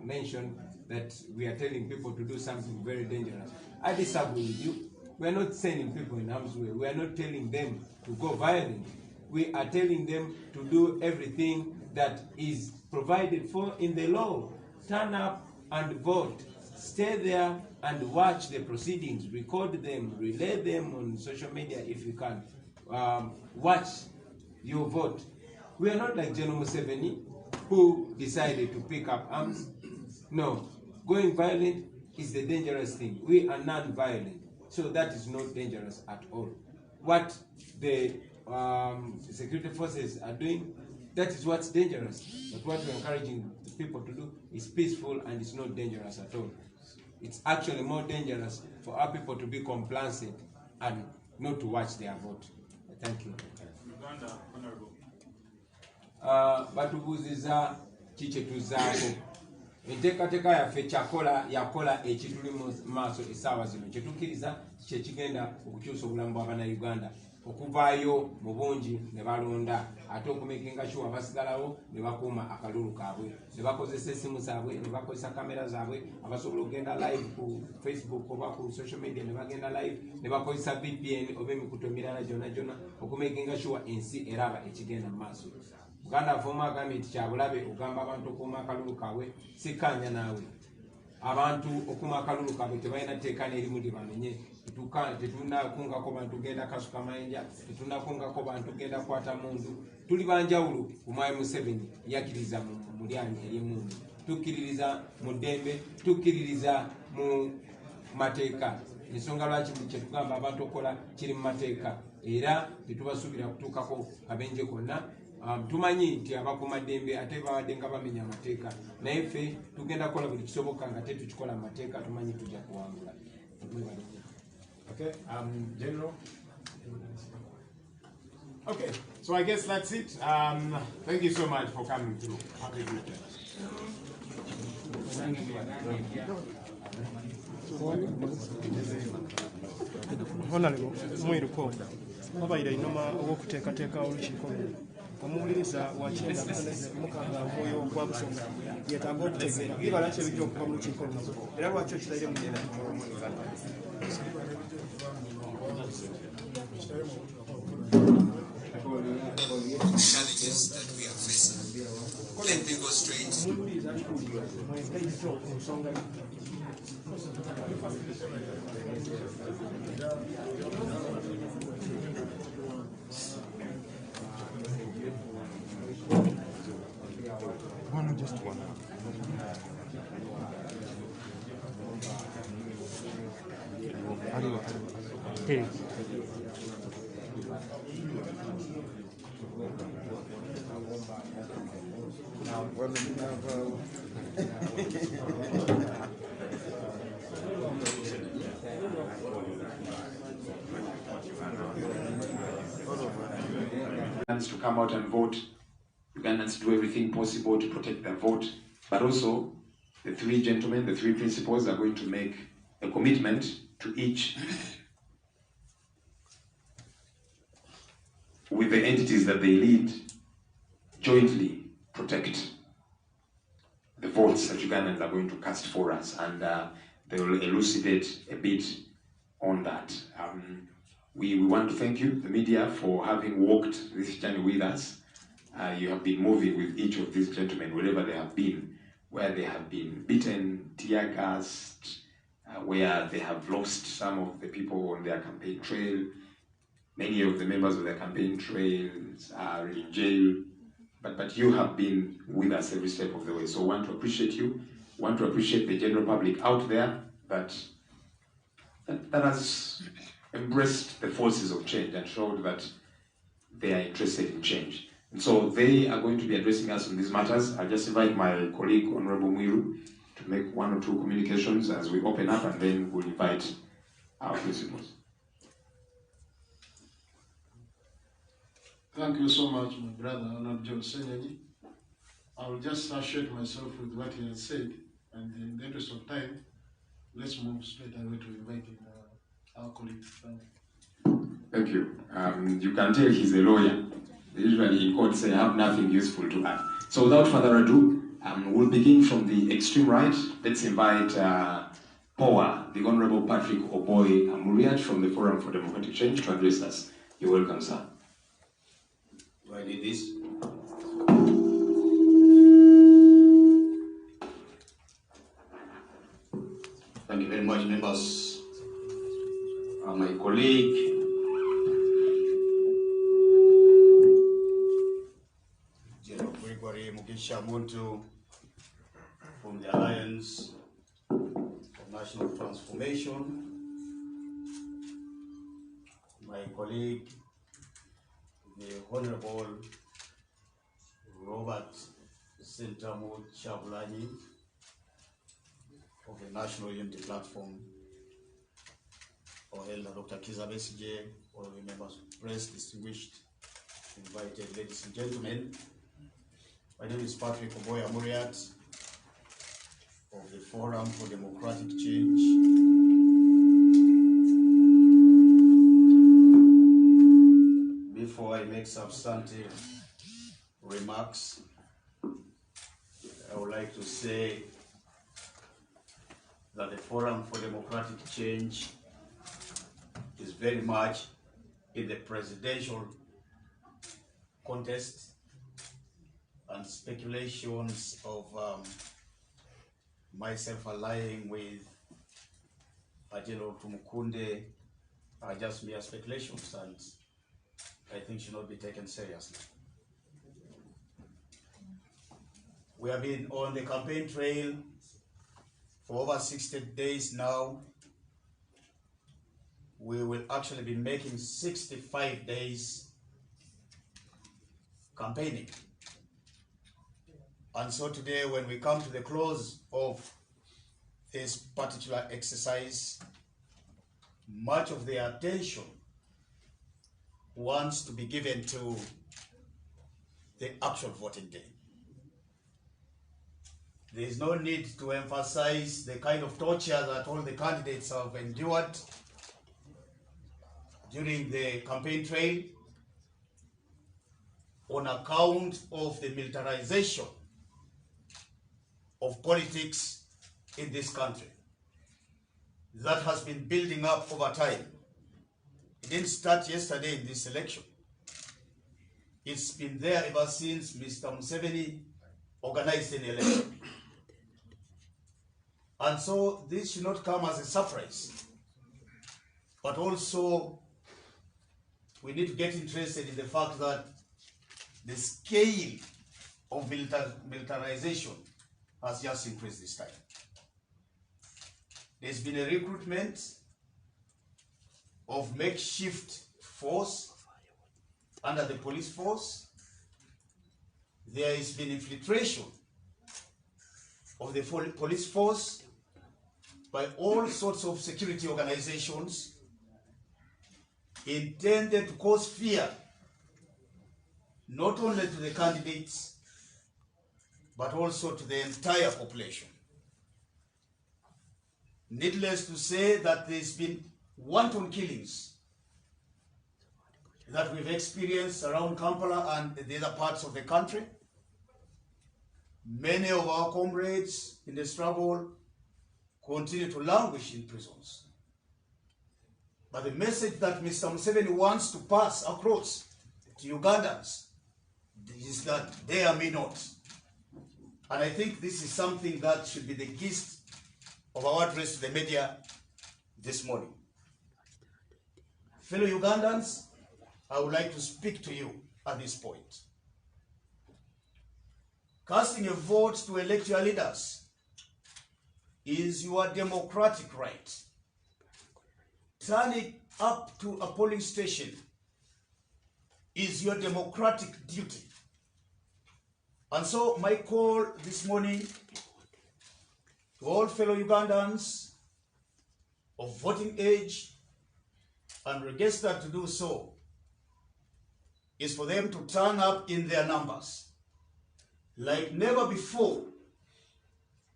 S1: mentioned that we are telling people to do something very dangerous. I disagree with you. We are not sending people in harm's way. We are not telling them to go violent. We are telling them to do everything that is provided for in the law. Turn up and vote. Stay there and watch the proceedings. Record them. Relay them on social media if you can. Watch your vote. We are not like General Museveni, who decided to pick up arms. No, going violent is the dangerous thing. We are non-violent, so that is not dangerous at all. What the security forces are doing, that is what's dangerous. But what we're encouraging the people to do is peaceful, and it's not dangerous at all. It's actually more dangerous for our people to be complacent and not to watch their vote. Thank you.
S4: Uganda, Honorable.
S1: Batubuziza kiche tuzaako enteekateeka yaffe yakola ekituli mu maaso essaawa zino kyetukkiriza kyekigenda okukyusa obulamu bw'abannayuganda okuvaayo mu bungi ne balonda ate okumekinga sure basigalawo ne bakuuma akalulu kaabwe ne bakozesa essimu zaabwe ne bakozesa kamera zaabwe abasobola okugenda live ku Facebook oba ku social media ne bagenda live ne bakozesa VPN oba emikutu emirala gyonna okumekinga sure ensi eraba ekigenda mu maaso. Uganda Former Government kyabulabe ogamba abantu okuuma akalulu kaabwe sikkanya naawe abantu okuuma akalulu kaabwe tebalina tteeka n'erimu lye bamenye tetunakungako bantu genda kasuka mayinja tetunakungako bantu genda kwata mundu tuli banjawulo omwami Museveni yakkiriza mu mulyanyi ery'emmundu tukkiririza mu ddembe tukkiririza mu mateeka ensonga lwaki kyetugamba abantu okukola kiri mu mateeka era tetubasuubira kutuukako kabenje konna. Tumanyi nti abakuumaddembe ate babadde nga bamenya amateeka naye ffe tugenda kukola buli kisoboka nga tetukikola mu mateeka tumanyi tujja kuwangula.
S7: Okay, General. Okay, so I guess that's it. Thank you so much for coming through. Have a good day.
S8: Honorable Mwiruko, wabaire inoma okuteekateeka olukiiko luno omuwuliriza wakyenda mukanga mwoyo gwa busonga yetaaga okutegeera bibala ki ebijja okuva mu lukiiko luno era lwaki okitaire mu genda
S1: challenges that we are facing. Let me go straight.
S7: One or just one?
S9: To come out and vote, Ugandans do everything possible to protect their vote, but also the three gentlemen, the three principals are going to make a commitment to each with the entities that they lead jointly protect the votes that Ugandans are going to cast for us, and they will elucidate a bit on that. We want to thank you, the media, for having walked this journey with us. You have been moving with each of these gentlemen wherever they have been, where they have been beaten, tear gassed, where they have lost some of the people on their campaign trail. Many of the members of their campaign trails are in jail, but you have been with us every step of the way. So I want to appreciate you, want to appreciate the general public out there that has embraced the forces of change and showed that they are interested in change. And so they are going to be addressing us on these matters. I'll just invite my colleague, Honorable Mwiru, to make one or two communications as we open up, and then we'll invite our principals.
S2: Thank you so much, my brother, Honorable John Senyaji. I will just associate myself with what he has said, and in the interest of time, let's move straight away to inviting our colleagues.
S9: Thank you. You can tell he's a lawyer. Usually in court say I have nothing useful to add. So without further ado, we'll begin from the extreme right. Let's invite POA, the Honorable Patrick Oboy Amuriat from the Forum for Democratic Change to address us. You're welcome, sir.
S10: Do I need this? Thank you very much, members. My colleague, Muntu from the Alliance for National Transformation, my colleague, the Honorable Robert Sentamu Chabulani of the National Unity Platform, our Elder Dr. Kiza Besije, all the members of the press, distinguished, invited ladies and gentlemen. My name is Patrick Oboy Amuriat. of the Forum for Democratic Change. Before I make substantive remarks, I would like to say that the Forum for Democratic Change is very much in the presidential contest, and speculations of myself allying with Ajelo Tumukunde are just mere speculations, and I think should not be taken seriously. We have been on the campaign trail for over 60 days now. We will actually be making 65 days campaigning. And so today, when we come to the close of this particular exercise, much of the attention wants to be given to the actual voting day. There is no need to emphasize the kind of torture that all the candidates have endured during the campaign trail on account of the militarization of politics in this country that has been building up over time. It didn't start yesterday in this election. It's been there ever since Mr. Museveni organized an election. And so this should not come as a surprise, but also we need to get interested in the fact that the scale of militarization has just increased this time. There's been a recruitment of makeshift force under the police force. There has been infiltration of the police force by all sorts of security organizations intended to cause fear not only to the candidates but also to the entire population. Needless to say that there's been wanton killings that we've experienced around Kampala and the other parts of the country. Many of our comrades in the struggle continue to languish in prisons. But the message that Mr. Museveni wants to pass across to Ugandans is that they are me not. And I think this is something that should be the gist of our address to the media this morning. Fellow Ugandans, I would like to speak to you at this point. Casting a vote to elect your leaders is your democratic right. Turning up to a polling station is your democratic duty. And so my call this morning to all fellow Ugandans of voting age and registered to do so is for them to turn up in their numbers like never before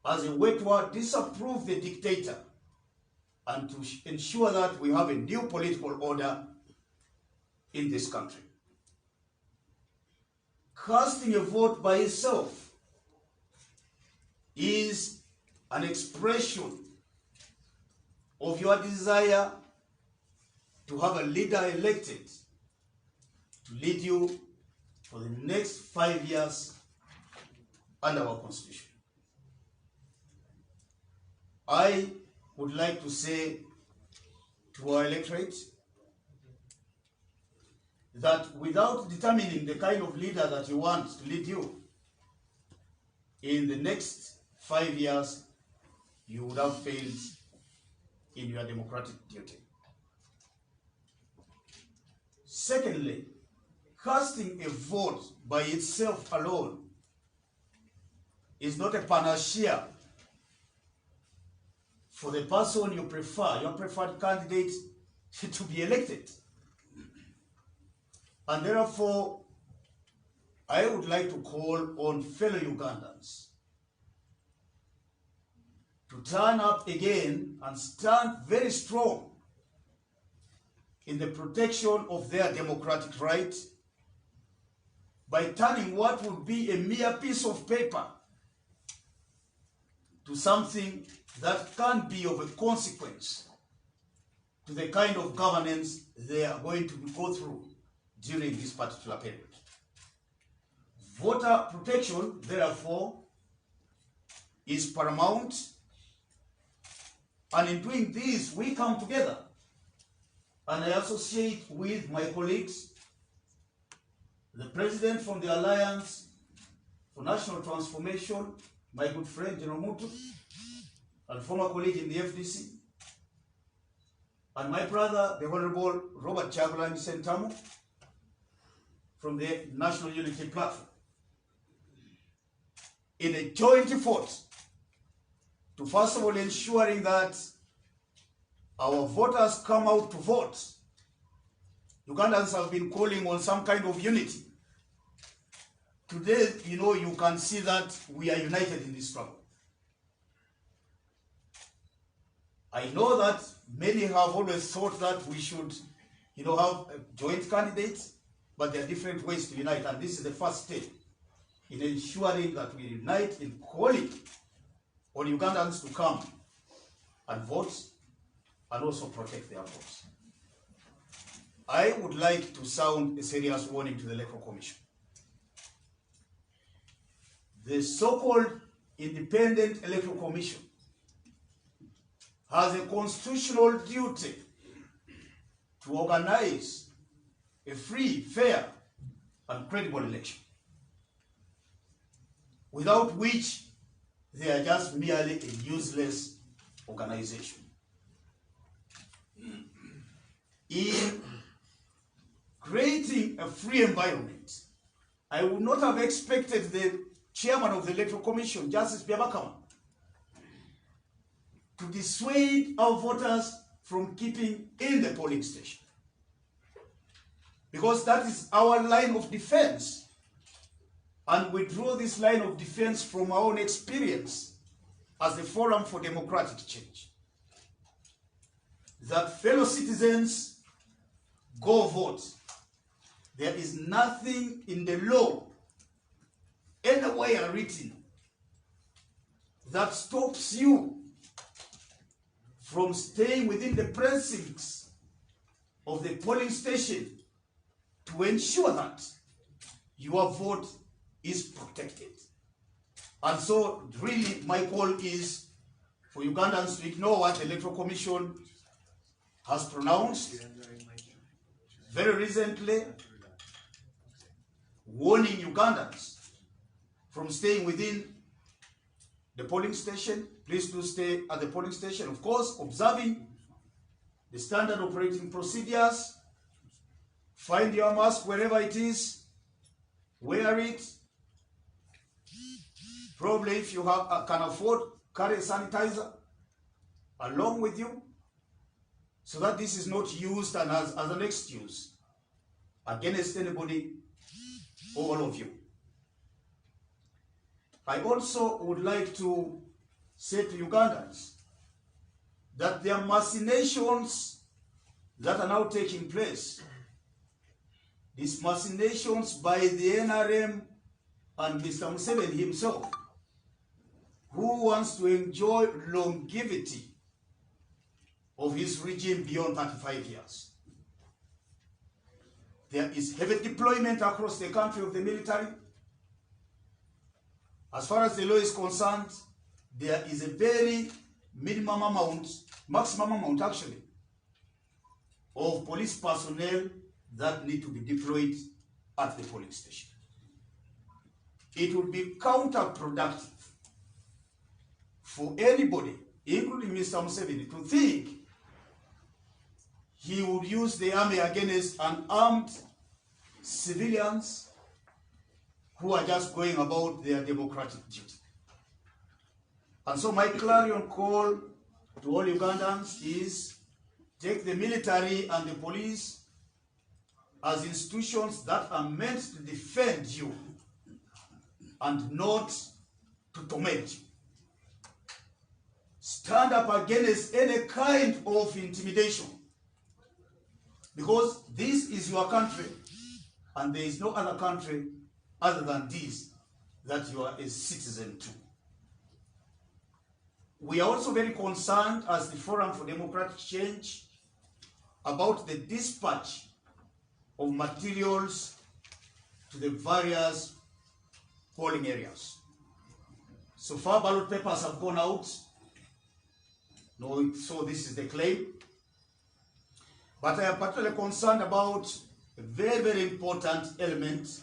S10: as a way to disapprove the dictator and to ensure that we have a new political order in this country. Casting a vote by itself is an expression of your desire to have a leader elected to lead you for the next 5 years under our Constitution. I would like to say to our electorate that without determining the kind of leader that you want to lead you in the next 5 years, you would have failed in your democratic duty. Secondly, casting a vote by itself alone is not a panacea for the person you prefer, your preferred candidate, to be elected. And therefore, I would like to call on fellow Ugandans to turn up again and stand very strong in the protection of their democratic right by turning what would be a mere piece of paper to something that can be of a consequence to the kind of governance they are going to go through during this particular period. Voter protection, therefore, is paramount, and in doing this, we come together, and I associate with my colleagues, the President from the Alliance for National Transformation, my good friend General Mutu, and former colleague in the FDC, and my brother, the Honorable Robert Chagulanyi Sentamu, from the National Unity Platform, in a joint effort to first of all ensuring that our voters come out to vote. Ugandans have been calling on some kind of unity. Today, you can see that we are united in this struggle. I know that many have always thought that we should, have joint candidates, but there are different ways to unite, and this is the first step in ensuring that we unite in calling on Ugandans to come and vote and also protect their votes. I would like to sound a serious warning to the Electoral Commission. The so-called Independent Electoral Commission has a constitutional duty to organize a free, fair, and credible election, without which they are just merely a useless organization. In creating a free environment, I would not have expected the chairman of the Electoral Commission, Justice Byabakama, to dissuade our voters from keeping in the polling station, because that is our line of defense. And we draw this line of defense from our own experience as the Forum for Democratic Change. That fellow citizens, go vote. There is nothing in the law, anywhere written, that stops you from staying within the precincts of the polling station to ensure that your vote is protected. And so really my call is for Ugandans to ignore what the Electoral Commission has pronounced very recently, warning Ugandans from staying within the polling station. Please do stay at the polling station, of course, observing the standard operating procedures. Find your mask wherever it is, wear it. Probably if you can afford, carry a sanitizer along with you, so that this is not used as an excuse against anybody or all of you. I also would like to say to Ugandans that there are machinations that are now taking place. These machinations by the NRM and Mr. Museveni himself, who wants to enjoy longevity of his regime beyond 35 years. There is heavy deployment across the country of the military. As far as the law is concerned, there is a very maximum amount actually, of police personnel that need to be deployed at the polling station. It would be counterproductive for anybody, including Mr. Museveni, to think he would use the army against unarmed civilians who are just going about their democratic duty. And so my clarion call to all Ugandans is, take the military and the police as institutions that are meant to defend you and not to torment you. stand up against any kind of intimidation. Because this is your country, and there is no other country other than this that you are a citizen to. We are also very concerned as the Forum for Democratic Change about the dispatch of materials to the various polling areas. So far, ballot papers have gone out. No, so this is the claim. But I am particularly concerned about a very, very important element,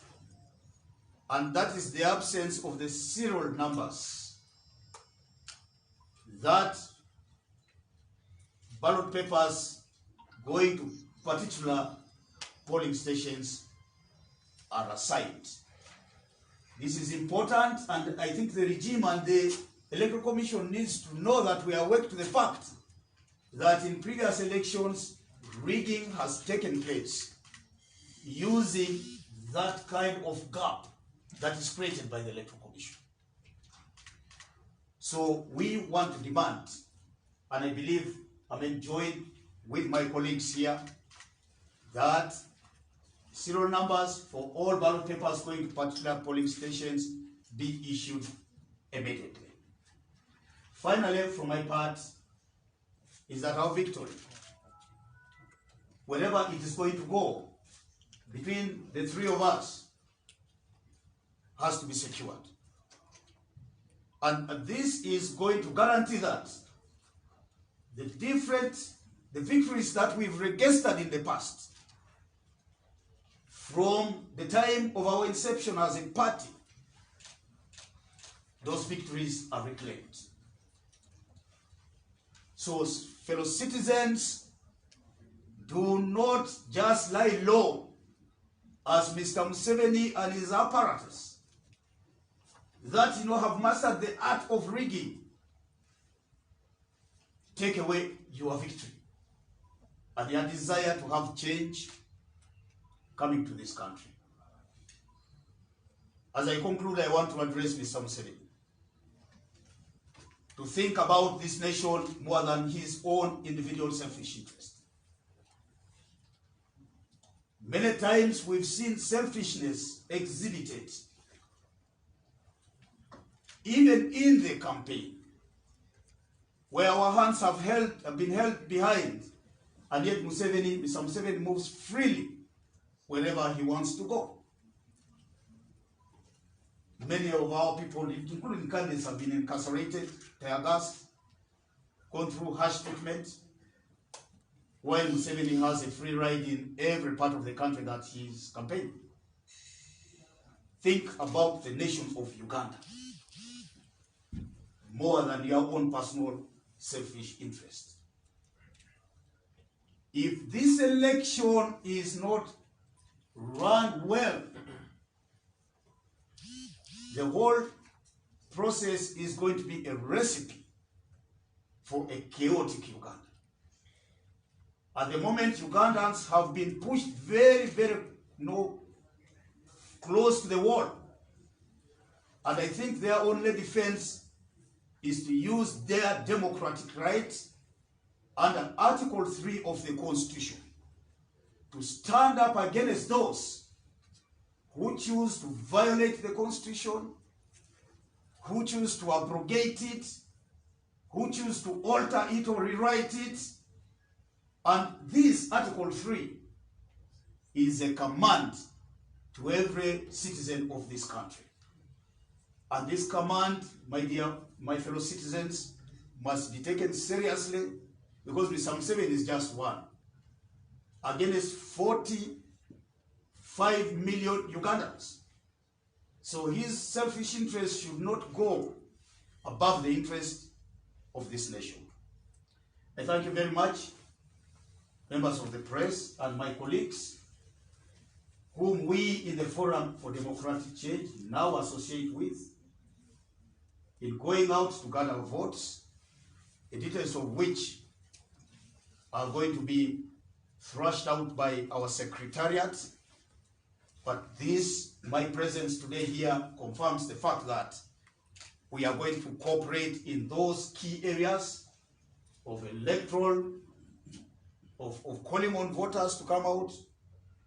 S10: and that is the absence of the serial numbers that ballot papers going to particular polling stations are assigned. This is important, and I think the regime and the Electoral Commission needs to know that we are awake to the fact that in previous elections, rigging has taken place using that kind of gap that is created by the Electoral Commission. So we want to demand, and I believe I'm enjoying with my colleagues here, that serial numbers for all ballot papers going to particular polling stations be issued immediately. Finally, from my part, is that our victory, wherever it is going to go, between the three of us, has to be secured. And this is going to guarantee that the victories that we've registered in the past, from the time of our inception as a party, those victories are reclaimed. So, fellow citizens, do not just lie low as Mr. Museveni and his apparatus that have mastered the art of rigging take away your victory and your desire to have change coming to this country. As I conclude, I want to address Mr. Museveni to think about this nation more than his own individual selfish interest. Many times we've seen selfishness exhibited even in the campaign, where our hands have been held behind, and yet Mr. Museveni moves freely wherever he wants to go. Many of our people, including candidates, have been incarcerated, tear gassed, gone through harsh treatment, while Museveni has a free ride in every part of the country that he is campaigning. Think about the nation of Uganda, more than your own personal selfish interest. If this election is not run well, the whole process is going to be a recipe for a chaotic Uganda. At the moment, Ugandans have been pushed very, very close to the wall. And I think their only defense is to use their democratic rights under Article 3 of the Constitution to stand up against those who choose to violate the Constitution, who choose to abrogate it, who choose to alter it or rewrite it. And this Article 3 is a command to every citizen of this country. And this command, my fellow citizens, must be taken seriously, because Mr. Museveni is just one against 45 million Ugandans. So his selfish interest should not go above the interest of this nation. I thank you very much, members of the press and my colleagues, whom we in the Forum for Democratic Change now associate with, in going out to gather votes, the details of which are going to be thrashed out by our secretariat. But this, my presence today here, confirms the fact that We are going to cooperate in those key areas of electoral, of calling on voters to come out,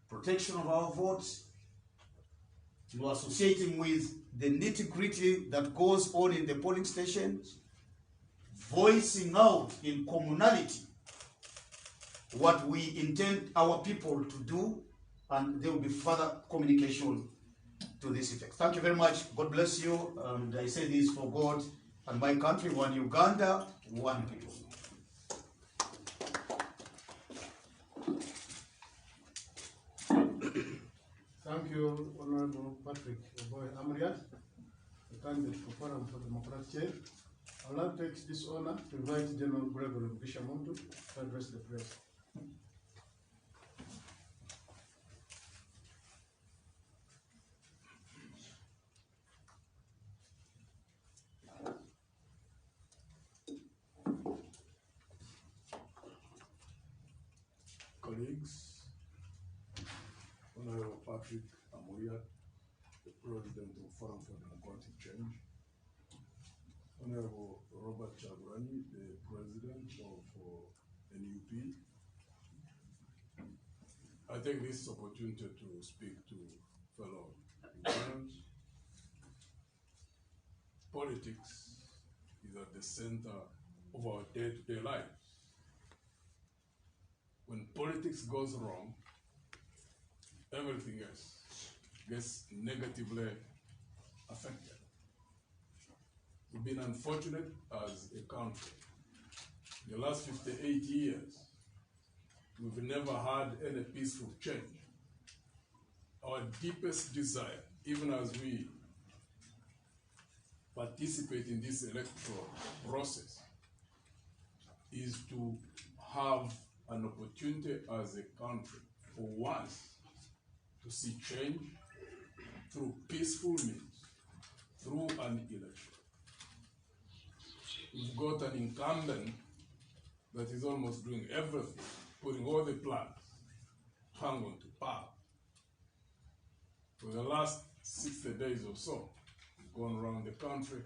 S10: protection of our votes, associating with the nitty-gritty that goes on in the polling stations, voicing out in communality what we intend our people to do, and there will be further communication to this effect. Thank you very much. God bless you. And I say this for God and my country, one Uganda, one people.
S2: Thank you, Honorable Patrick Amriat, the candidate for Forum for Democratic Change. I would like to take this honor to invite General Gregory Bishamuntu to address the press.
S11: Colleagues, Honorable Patrick Amriat, the President of Forum for Democratic Change, Honorable Robert Chagrani, the President of NUP. I take this opportunity to speak to fellow Ugandans. Politics is at the center of our day-to-day lives. When politics goes wrong, everything else gets negatively affected. We've been unfortunate as a country. In the last 58 years, we've never had any peaceful change. Our deepest desire, even as we participate in this electoral process, is to have an opportunity as a country for once to see change through peaceful means, through an election. We've got an incumbent that is almost doing everything, putting all the plans to hang on to power. For the last 60 days or so, we've gone around the country,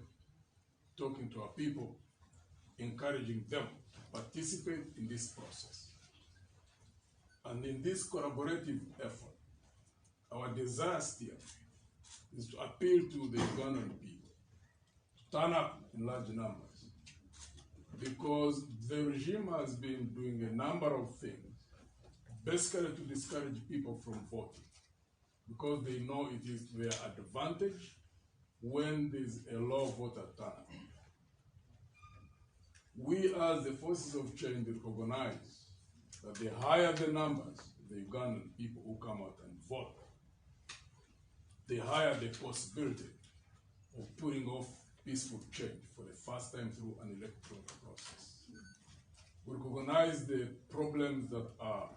S11: talking to our people, encouraging them to participate in this process. And in this collaborative effort, our desire still is to appeal to the Ugandan people to turn up in large numbers, because the regime has been doing a number of things, basically to discourage people from voting, because they know it is to their advantage when there's a low voter turnout. We as the forces of change recognize that the higher the numbers of the Ugandan people who come out and vote, the higher the possibility of putting off peaceful change for the first time through an electoral process. We recognize the problems that are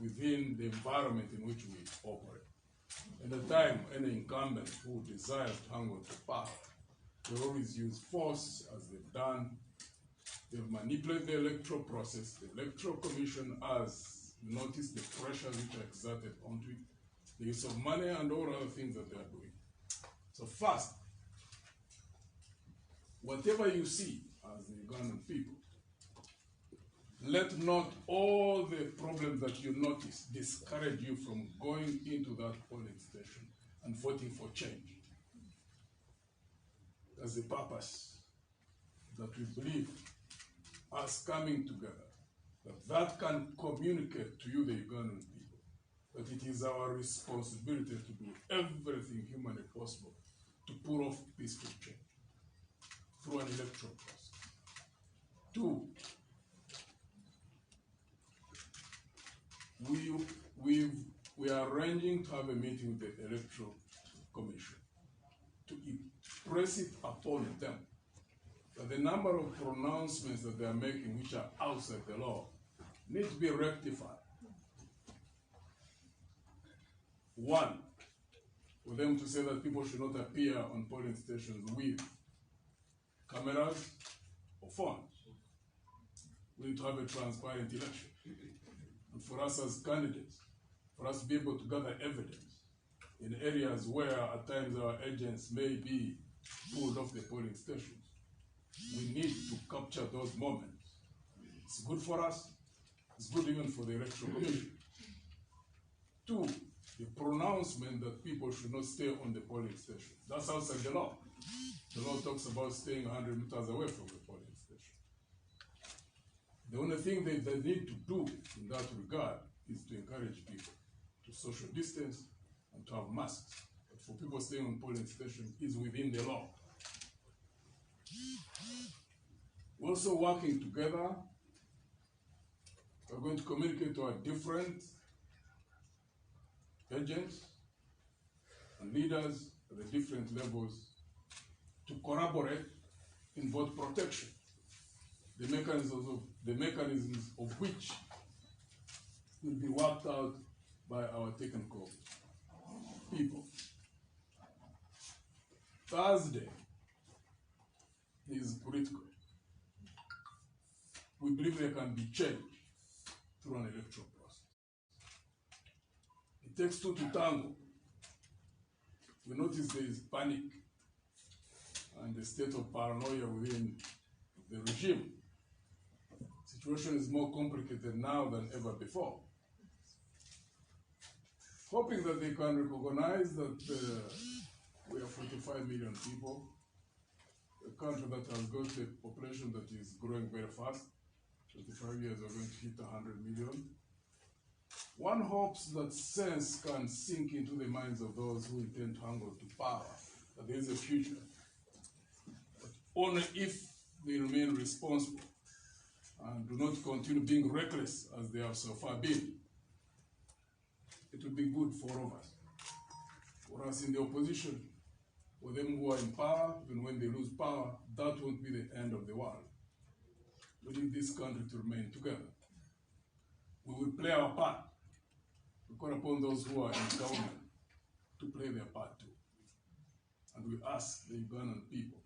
S11: within the environment in which we operate. At the time, any incumbent who desires to hang on to power, they always use force, as they've done. They've manipulated the electoral process. The Electoral Commission has noticed the pressures which are exerted onto it, the use of money and all other things that they are doing. So first, whatever you see as the Ugandan people, let not all the problems that you notice discourage you from going into that polling station and voting for change. That's the purpose that we believe us coming together, that can communicate to you, the Ugandan people, that it is our responsibility to do everything humanly possible to put off peaceful change through an electoral process. Two, we are arranging to have a meeting with the Electoral Commission to impress it upon them that the number of pronouncements that they are making which are outside the law need to be rectified. One, for them to say that people should not appear on polling stations with cameras or phones. We need to have a transparent election. And for us as candidates, for us to be able to gather evidence in areas where at times our agents may be pulled off the polling stations. We need to capture those moments. It's good for us, it's good even for the Electoral Commission. 2, the pronouncement that people should not stay on the polling station. That's outside the law. The law talks about staying 100 meters away from the polling station. The only thing they need to do in that regard is to encourage people to social distance and to have masks. But for people staying on polling station is within the law. We're also working together. We're going to communicate to our different agents and leaders at the different levels to collaborate in vote protection. The mechanisms of which will be worked out by our technical people. Thursday is political. We believe there can be change through an electoral process. It takes 2 to tango. We notice there is panic and a state of paranoia within the regime. The situation is more complicated now than ever before. Hoping that they can recognize that we are 45 million people, a country that has got a population that is growing very fast. 25 years are going to hit 100 million. One hopes that sense can sink into the minds of those who intend to hang on to power, that there is a future. But only if they remain responsible and do not continue being reckless as they have so far been. It will be good for all of us. For us in the opposition, for them who are in power, even when they lose power, that won't be the end of the world. We need this country to remain together. We will play our part. We call upon those who are in government to play their part too. And we ask the Ugandan people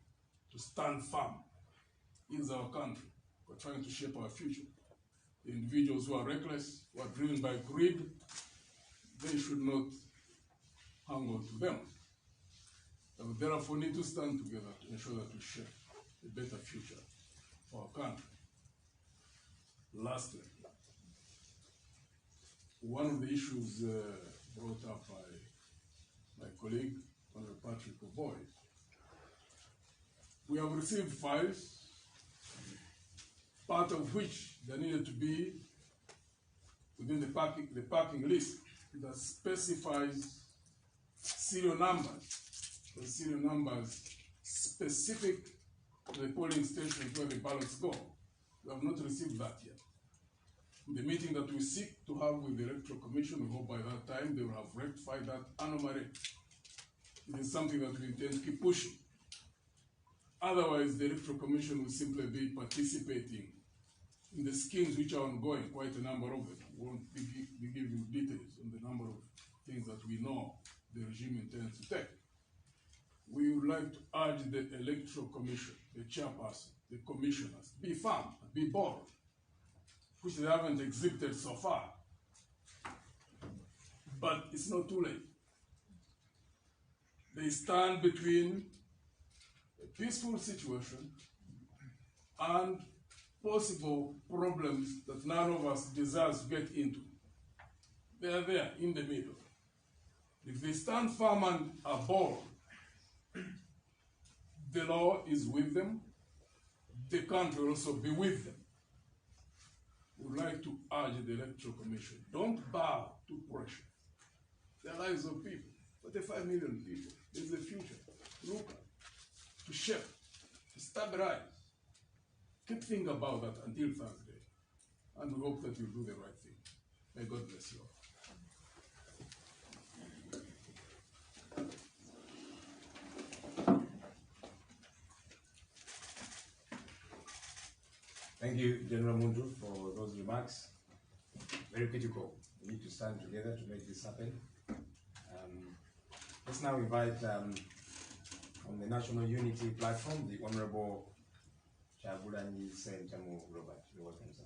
S11: to stand firm. It is our country. We're trying to shape our future. The individuals who are reckless, who are driven by greed, they should not hang on to them. And therefore, we need to stand together to ensure that we shape a better future for our country. Lastly, one of the issues brought up by my colleague, Honorable Patrick Bobiwine, we have received files, part of which there needed to be within the parking list that specifies serial numbers. The serial numbers specific to the polling stations where the ballots go. We have not received that yet. In the meeting that we seek to have with the Electoral Commission, we hope by that time they will have rectified that anomaly. It is something that we intend to keep pushing. Otherwise, the Electoral Commission will simply be participating in the schemes which are ongoing, quite a number of them. We won't be giving details on the number of things that we know the regime intends to take. We would like to urge the Electoral Commission, the chairperson, the commissioners, be firm, be bold, which they haven't exhibited so far. But it's not too late. They stand between a peaceful situation and possible problems that none of us desires to get into. They are there in the middle. If they stand firm and are bold, the law is with them, the country will also be with them. We would like to urge the Electoral Commission, don't bow to pressure. The lives of people, 45 million people, there's a future. Look at, to shape, to stabilize. Keep thinking about that until Thursday. And we hope that you'll do the right thing. May God bless you all.
S1: Thank you, General Mundu, for those remarks. Very critical. We need to stand together to make this happen. Let's now invite on the National Unity Platform, the Honorable Chagulanyi Sentamu Robert. You're welcome, sir.